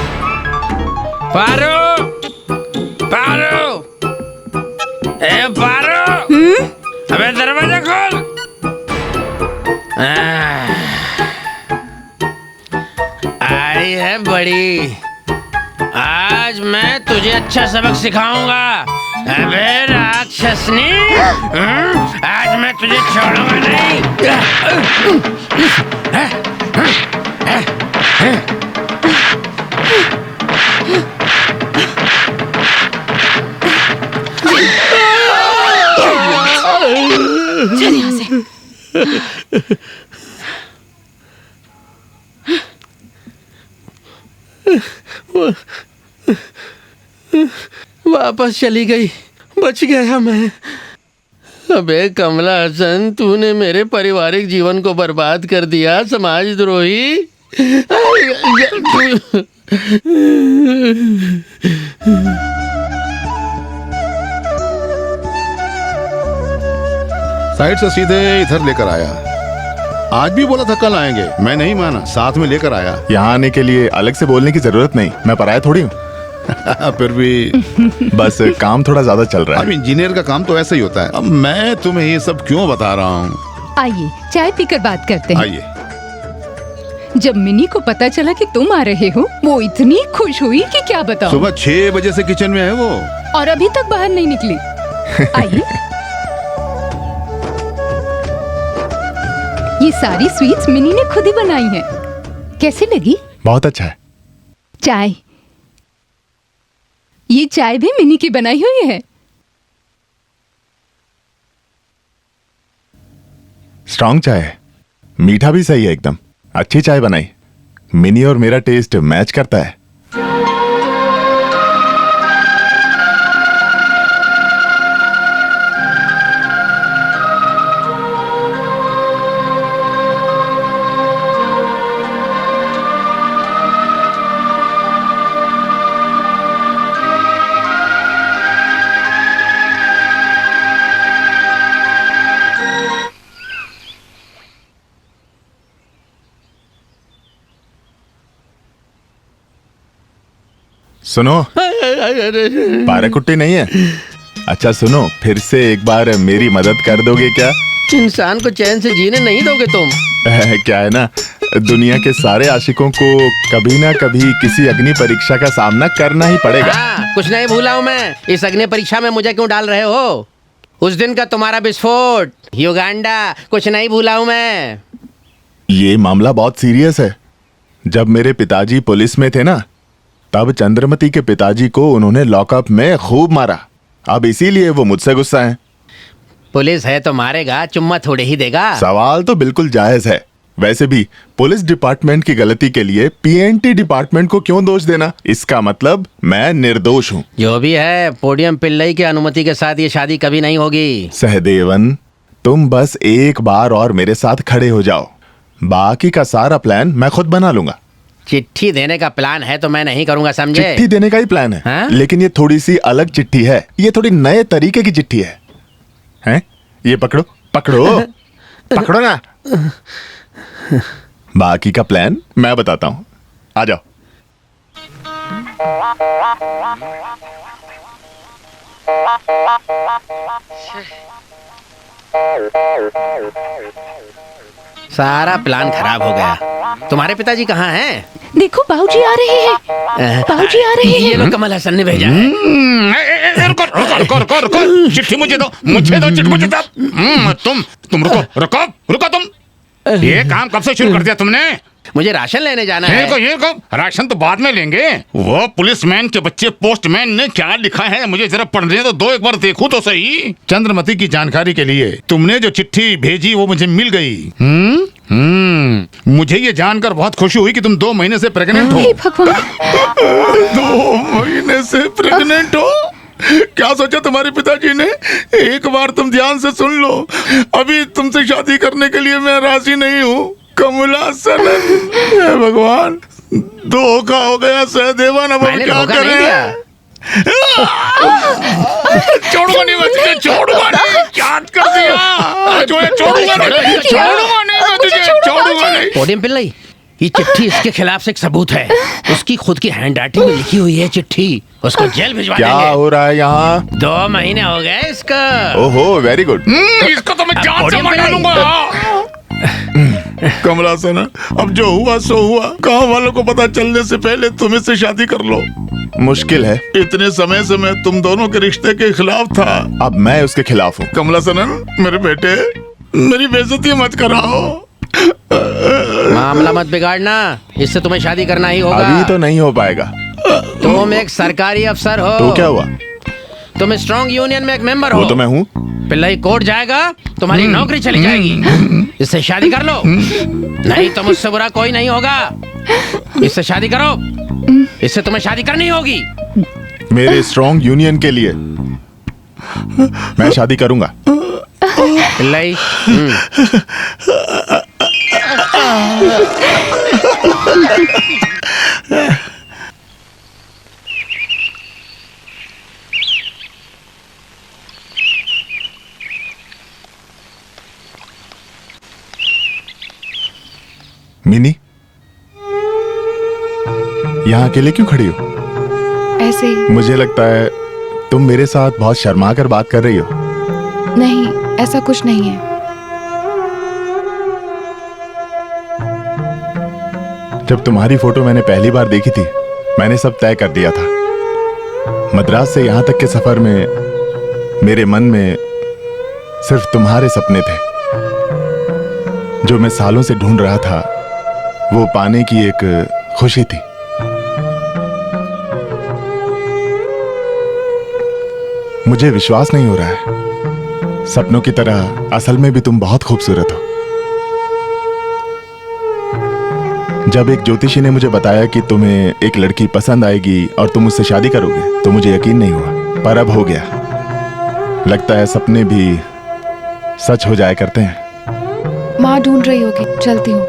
पारो, पारो, ए पारो, अबे दरवाजा खोल। आई है बड़ी, आज मैं तुझे अच्छा सबक सिखाऊंगा। अबे राक्षसनी, आज मैं तुझे छोड़ूंगा नहीं। चल यहाँ से। वापस चली गई, बच गया मैं। अबे कमला हसन, तूने मेरे पारिवारिक जीवन को बर्बाद कर दिया, समाजद्रोही। साइड से सीधे इधर लेकर आया। आज भी बोला था कल आएंगे, मैं नहीं माना, साथ में लेकर आया। यहाँ आने के लिए अलग से बोलने की जरूरत नहीं, मैं पराया थोड़ी हूँ। फिर भी बस काम थोड़ा ज्यादा चल रहा अब है। इंजीनियर का काम तो ऐसा ही होता है। अब मैं तुम्हें ये सब क्यों बता रहा हूँ? आइए चाय पीकर बात करते हैं। आइए। जब मिनी को पता चला कि तुम आ रहे हो, वो इतनी खुश हुई कि क्या बताऊं। सुबह 6 बजे से किचन में है वो, और अभी तक बाहर नहीं निकली। आइए। ये सारी स्वीट्स मिनी ने खुद ही बनाई हैं। कैसी लगी? बहुत अच्छा है। चाय, ये चाय भी मिनी की बनाई हुई है। स्ट्रॉन्ग चाय है, मीठा भी सही है एकदम। अच्छी चाय बनाई। मिनी और मेरा टेस्ट मैच करता है। सुनो, पारा कुट्टी नहीं है। अच्छा सुनो, फिर से एक बार मेरी मदद कर दोगे क्या? इंसान को चैन से जीने नहीं दोगे तुम। क्या है ना, दुनिया के सारे आशिकों को कभी ना कभी किसी अग्नि परीक्षा का सामना करना ही पड़ेगा। हाँ, कुछ नहीं भूला हूँ मैं। इस अग्नि परीक्षा में मुझे क्यों डाल रहे हो? उस दिन का तुम्हारा विस्फोट, युगांडा, कुछ नहीं भूला हूँ मैं। ये मामला बहुत सीरियस है। जब मेरे पिताजी पुलिस में थे ना, तब चंद्रमती के पिताजी को उन्होंने लॉकअप में खूब मारा। अब इसीलिए वो मुझसे गुस्सा है। पुलिस है तो मारेगा, चुम्मा थोड़े ही देगा। सवाल तो बिल्कुल जायज है। वैसे भी पुलिस डिपार्टमेंट की गलती के लिए पीएनटी डिपार्टमेंट को क्यों दोष देना? इसका मतलब मैं निर्दोष हूँ। जो भी है, पोडियम पिल्लई की अनुमति के साथ ये शादी कभी नहीं होगी। सहदेवन, तुम बस एक बार और मेरे साथ खड़े हो जाओ, बाकी का सारा प्लान मैं खुद बना लूंगा। चिट्ठी देने का प्लान है तो मैं नहीं करूंगा, समझे? चिट्ठी देने का ही प्लान है, हाँ? लेकिन ये थोड़ी सी अलग चिट्ठी है। ये थोड़ी नए तरीके की चिट्ठी है। हैं? ये पकड़ो पकड़ो पकड़ो ना। बाकी का प्लान मैं बताता हूं, आ जाओ। सारा प्लान खराब हो गया। तुम्हारे पिताजी कहाँ हैं? देखो बाबूजी आ रहे हैं, बाबूजी आ रहे ये हैं। लो, कमल हसन ने भेजा है। रुको, चिट्ठी मुझे दो, चिट्ठी मुझे दो। तुम रुको तुम। ये काम कब से शुरू कर दिया तुमने? मुझे राशन लेने जाना है। ये को राशन तो बाद में लेंगे। वो पुलिसमैन के बच्चे पोस्टमैन ने क्या लिखा है मुझे जरा पढ़ने तो दो, एक बार देखूं तो सही। चंद्रमती की जानकारी के लिए तुमने जो चिट्ठी भेजी वो मुझे मिल गई। मुझे ये जानकर बहुत खुशी हुई कि तुम 2 महीने से प्रेग्नेंट हो। हे भगवान, 2 महीने से प्रेग्नेंट हो? क्या सोचा तुम्हारे पिताजी ने? एक बार तुम ध्यान से सुन लो, अभी तुमसे शादी करने के लिए मैं राजी नहीं हूँ। कमला सनन, हे भगवान, धोखा हो गया सहदेवन। अब हम क्या करें? छोड़ूंगा नहीं मैं तुझे, छोड़ूंगा नहीं। क्या कर दिया? छोड़ूंगा नहीं मैं तुझे, छोड़ूंगा नहीं। पोडियम पिल्लई, ये चिट्ठी इसके खिलाफ एक सबूत है। उसकी खुद की हैंड राइटिंग में लिखी हुई है चिट्ठी। उसको जेल भिजवा देंगे। क्या हो रहा है यहाँ? 2 महीने हो गए इसका। ओहो, वेरी गुड। इसको तो मैं जान से मार डालूंगा। कमला सेना, अब जो हुआ सो हुआ। गाँव वालों को पता चलने से पहले तुम इससे शादी कर लो। मुश्किल है। इतने समय से मैं तुम दोनों के रिश्ते के खिलाफ था। अब मैं उसके खिलाफ हूँ। कमला सनन, मेरे बेटे, मेरी बेइज्जती मत कराओ। मामला मत बिगाड़ना, इससे तुम्हें शादी करना ही होगा। अभी तो नहीं हो पाएगा। तुम एक सरकारी अफसर हो। तो क्या हुआ? तुम स्ट्रॉन्ग यूनियन में एक मेंबर हो। वो तो मैं हूँ। पिल्लई कोर्ट जाएगा, तुम्हारी नौकरी चली जाएगी। इससे शादी कर लो, नहीं तो मुझसे बुरा कोई नहीं होगा। इससे शादी करो, इससे तुम्हें शादी करनी होगी। मेरे स्ट्रॉन्ग यूनियन के लिए मैं शादी करूंगा। पिल्लई, मिनी, यहाँ अकेले क्यों खड़ी हो? ऐसे ही। मुझे लगता है तुम मेरे साथ बहुत शर्मा कर बात कर रही हो। नहीं, ऐसा कुछ नहीं है। जब तुम्हारी फोटो मैंने पहली बार देखी थी, मैंने सब तय कर दिया था। मद्रास से यहाँ तक के सफर में मेरे मन में सिर्फ तुम्हारे सपने थे। जो मैं सालों से ढूंढ रहा था, वो पाने की एक खुशी थी। मुझे विश्वास नहीं हो रहा है, सपनों की तरह असल में भी तुम बहुत खूबसूरत हो। जब एक ज्योतिषी ने मुझे बताया कि तुम्हें एक लड़की पसंद आएगी और तुम उससे शादी करोगे, तो मुझे यकीन नहीं हुआ, पर अब हो गया। लगता है सपने भी सच हो जाया करते हैं। माँ ढूंढ रही होगी, चलती हूँ।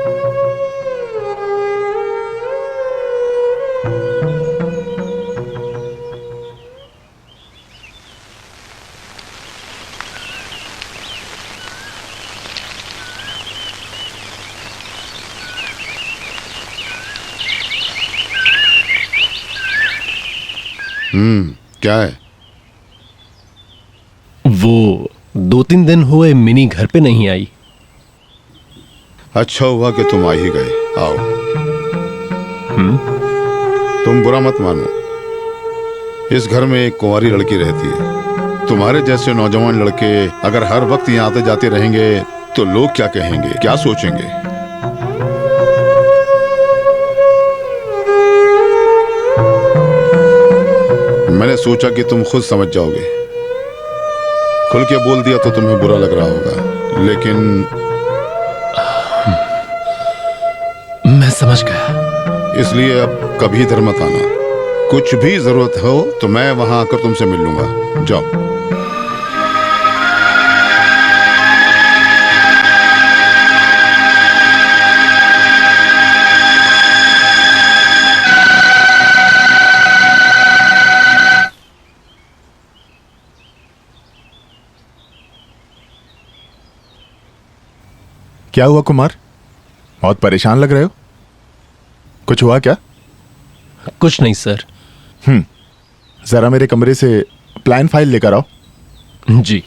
क्या है? वो 2-3 दिन हुए मिनी घर पे नहीं आई। अच्छा हुआ कि तुम आ ही गए। आओ। तुम बुरा मत मानो, इस घर में एक कुंवारी लड़की रहती है। तुम्हारे जैसे नौजवान लड़के अगर हर वक्त यहाँ आते जाते रहेंगे तो लोग क्या कहेंगे, क्या सोचेंगे? मैंने सोचा कि तुम खुद समझ जाओगे। खुल के बोल दिया तो तुम्हें बुरा लग रहा होगा, लेकिन मैं समझ गया। इसलिए अब कभी इधर मत आना। कुछ भी जरूरत हो तो मैं वहां आकर तुमसे मिल लूंगा। जाओ। क्या हुआ कुमार, बहुत परेशान लग रहे हो? कुछ हुआ क्या? कुछ नहीं सर। जरा मेरे कमरे से प्लान फाइल लेकर आओ। जी।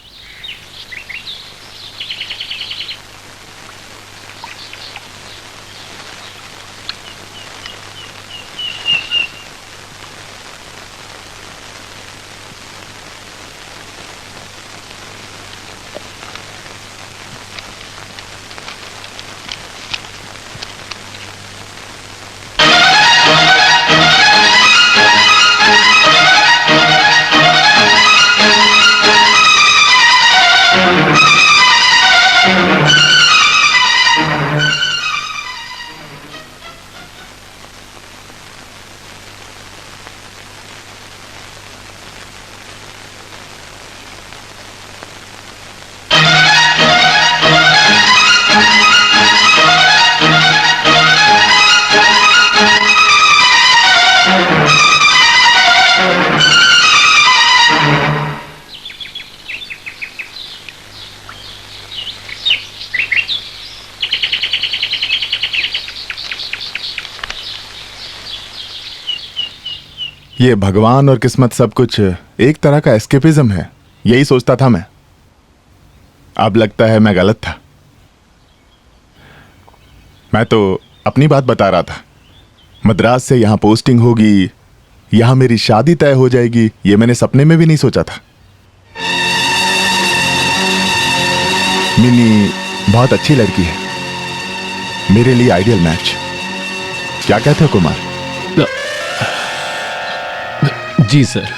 ये भगवान और किस्मत सब कुछ एक तरह का एस्केपिज्म है, यही सोचता था मैं। अब लगता है मैं गलत था। मैं तो अपनी बात बता रहा था। मद्रास से यहां पोस्टिंग होगी, यहां मेरी शादी तय हो जाएगी, ये मैंने सपने में भी नहीं सोचा था। मिनी बहुत अच्छी लड़की है, मेरे लिए आइडियल मैच। क्या कहते हो कुमार? जी सर।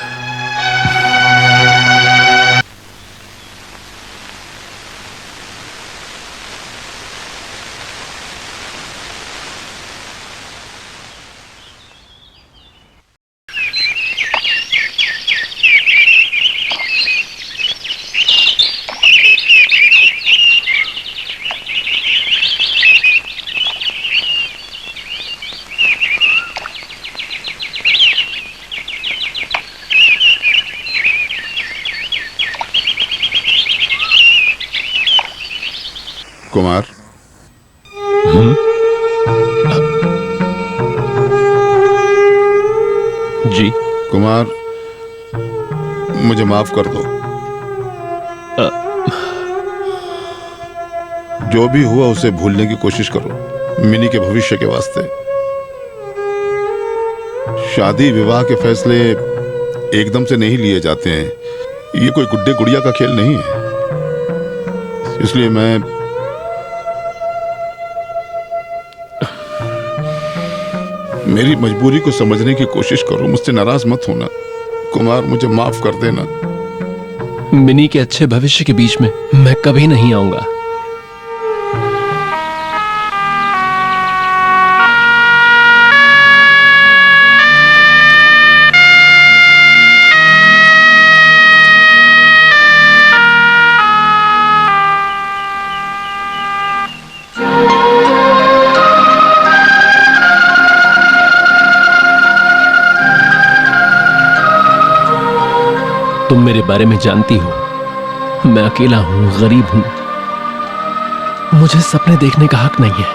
कुमार, जी। कुमार, मुझे माफ कर दो। जो भी हुआ उसे भूलने की कोशिश करो, मिनी के भविष्य के वास्ते। शादी विवाह के फैसले एकदम से नहीं लिए जाते हैं, ये कोई गुड्डे गुड़िया का खेल नहीं है। इसलिए मैं मेरी मजबूरी को समझने की कोशिश करो, मुझसे नाराज मत होना। कुमार, मुझे माफ कर देना। मिनी के अच्छे भविष्य के बीच में मैं कभी नहीं आऊंगा। तुम मेरे बारे में जानती हो, मैं अकेला हूं, गरीब हूं, मुझे सपने देखने का हक नहीं है।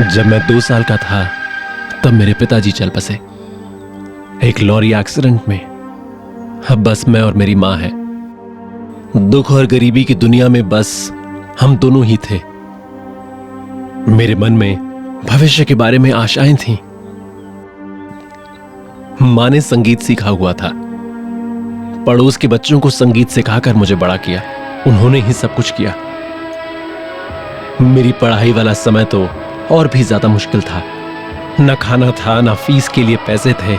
जब मैं 2 साल का था तब मेरे पिताजी चल बसे एक लॉरी एक्सीडेंट में। अब बस मैं और मेरी माँ है। दुख और गरीबी की दुनिया में बस हम दोनों ही थे। मेरे मन में भविष्य के बारे में आशाएं थीं। माँ ने संगीत सीखा हुआ था। पड़ोस के बच्चों को संगीत सिखाकर मुझे बड़ा किया। उन्होंने ही सब कुछ किया। मेरी पढ़ाई वाला समय तो और भी ज्यादा मुश्किल था। न खाना था, न फीस के लिए पैसे थे।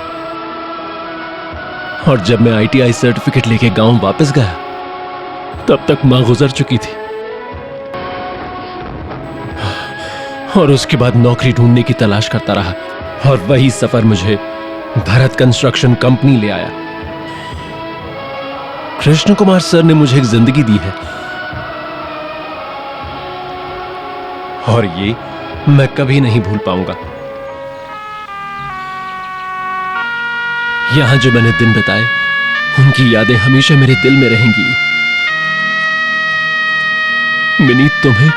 और जब मैं ITI सर्टिफिकेट लेके गांव वापस गया, तब तक मां गुजर चुकी थी। और उसके बाद नौकरी ढूंढने की तलाश करता रहा, और वही सफर मुझे भरत कंस्ट्रक्शन कंपनी ले आया। कृष्ण कुमार सर ने मुझे एक जिंदगी दी है, और ये मैं कभी नहीं भूल पाऊंगा। यहां जो मैंने दिन बिताए, उनकी यादें हमेशा मेरे दिल में रहेंगी। मिनी, तुम्हें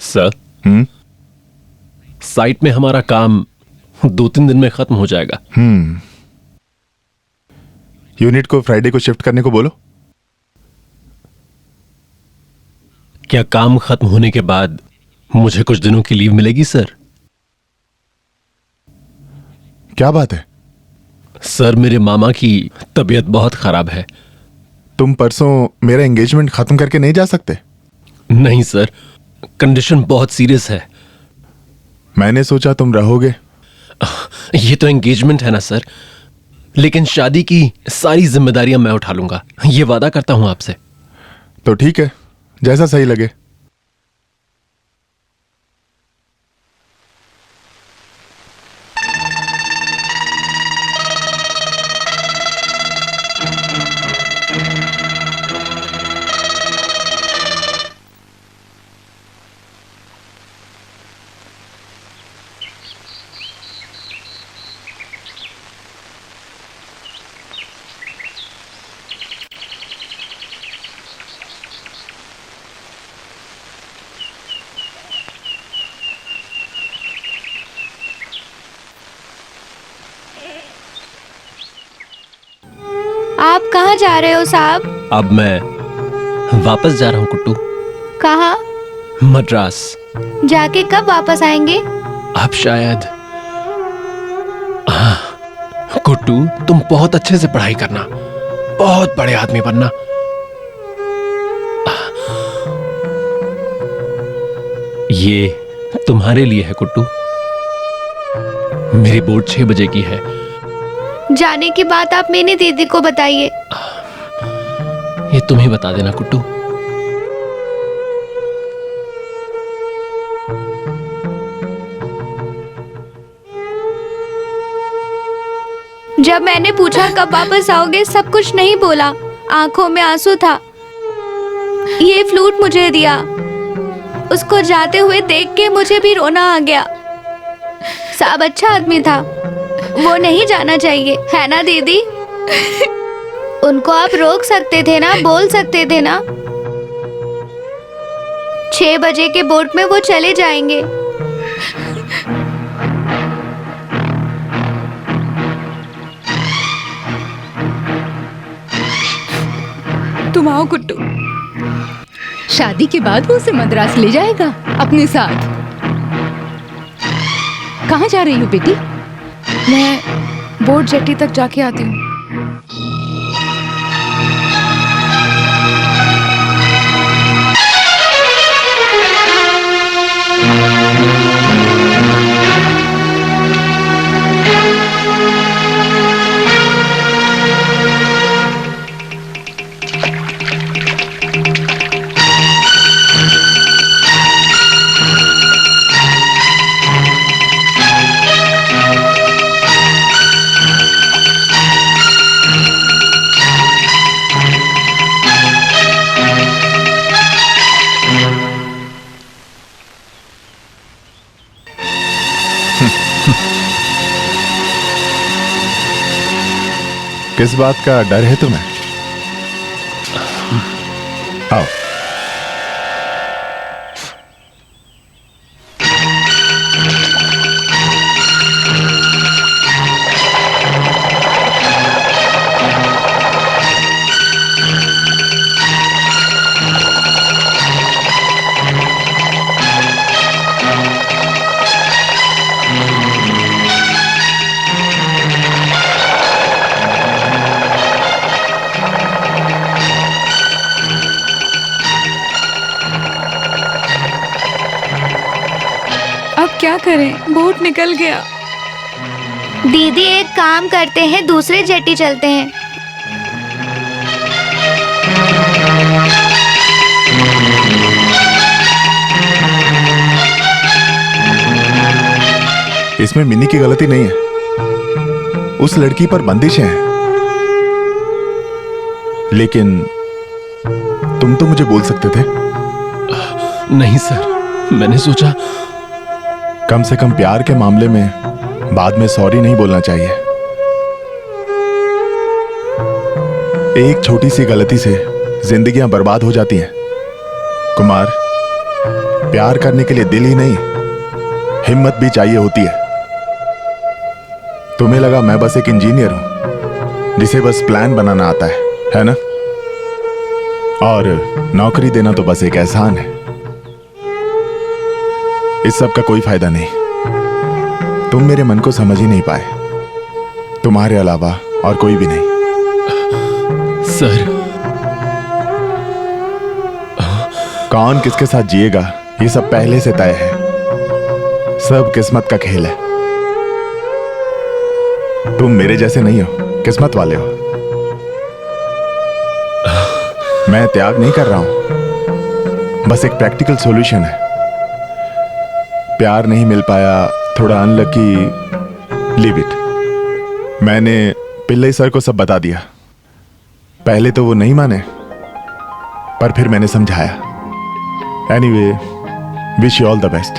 सर, साइट में हमारा काम 2-3 दिन में खत्म हो जाएगा। यूनिट को फ्राइडे को शिफ्ट करने को बोलो। क्या काम खत्म होने के बाद मुझे कुछ दिनों की लीव मिलेगी सर? क्या बात है? सर, मेरे मामा की तबीयत बहुत खराब है। तुम परसों मेरा एंगेजमेंट खत्म करके नहीं जा सकते? नहीं सर, कंडीशन बहुत सीरियस है। मैंने सोचा तुम रहोगे। ये तो एंगेजमेंट है ना सर, लेकिन शादी की सारी जिम्मेदारियां मैं उठा लूंगा, ये वादा करता हूं आपसे। तो ठीक है, जैसा सही लगे। आप कहाँ जा रहे हो साहब? अब मैं वापस जा रहा हूं कुट्टू। कहाँ? मद्रास। जाके कब वापस आएंगे? अब शायद। कुट्टू, तुम बहुत अच्छे से पढ़ाई करना, बहुत बड़े आदमी बनना। ये तुम्हारे लिए है कुट्टू। मेरी बोर्ड 6 बजे की है। जाने की बात आप मेरी दीदी को बताइए। ये तुम ही बता देना कुट्टू। जब मैंने पूछा कब वापस आओगे, सब कुछ नहीं बोला, आंखों में आंसू था। ये फ्लूट मुझे दिया, उसको जाते हुए देख के मुझे भी रोना आ गया। साहब अच्छा आदमी था, वो नहीं जाना चाहिए, है ना दीदी? उनको आप रोक सकते थे ना, बोल सकते थे ना। 6 बजे के बोट में वो चले जाएंगे। तुम आओ कुट्टू। शादी के बाद वो उसे मद्रास ले जाएगा अपने साथ। कहाँ जा रही हो बेटी? मैं बोट जेटी तक जाके आती हूँ। किस बात का डर है तुम्हें? आओ। अब क्या करें, बोट निकल गया। दीदी एक काम करते हैं, दूसरे जेटी चलते हैं। इसमें मिनी की गलती नहीं है, उस लड़की पर बंदिशें हैं। लेकिन तुम तो मुझे बोल सकते थे। नहीं सर, मैंने सोचा कम से कम प्यार के मामले में बाद में सॉरी नहीं बोलना चाहिए। एक छोटी सी गलती से जिंदगियां बर्बाद हो जाती हैं। कुमार, प्यार करने के लिए दिल ही नहीं, हिम्मत भी चाहिए होती है। तुम्हें लगा मैं बस एक इंजीनियर हूं जिसे बस प्लान बनाना आता है ना? और नौकरी देना तो बस एक एहसान है। इस सब का कोई फायदा नहीं। तुम मेरे मन को समझ ही नहीं पाए। तुम्हारे अलावा और कोई भी नहीं। सर, कौन किसके साथ जिएगा ये सब पहले से तय है। सब किस्मत का खेल है। तुम मेरे जैसे नहीं हो, किस्मत वाले हो। मैं त्याग नहीं कर रहा हूं, बस एक प्रैक्टिकल सॉल्यूशन है। प्यार नहीं मिल पाया, थोड़ा अनलकी, लीव इट। मैंने पिल्लई सर को सब बता दिया। पहले तो वो नहीं माने, पर फिर मैंने समझाया। Anyway, wish you all the best.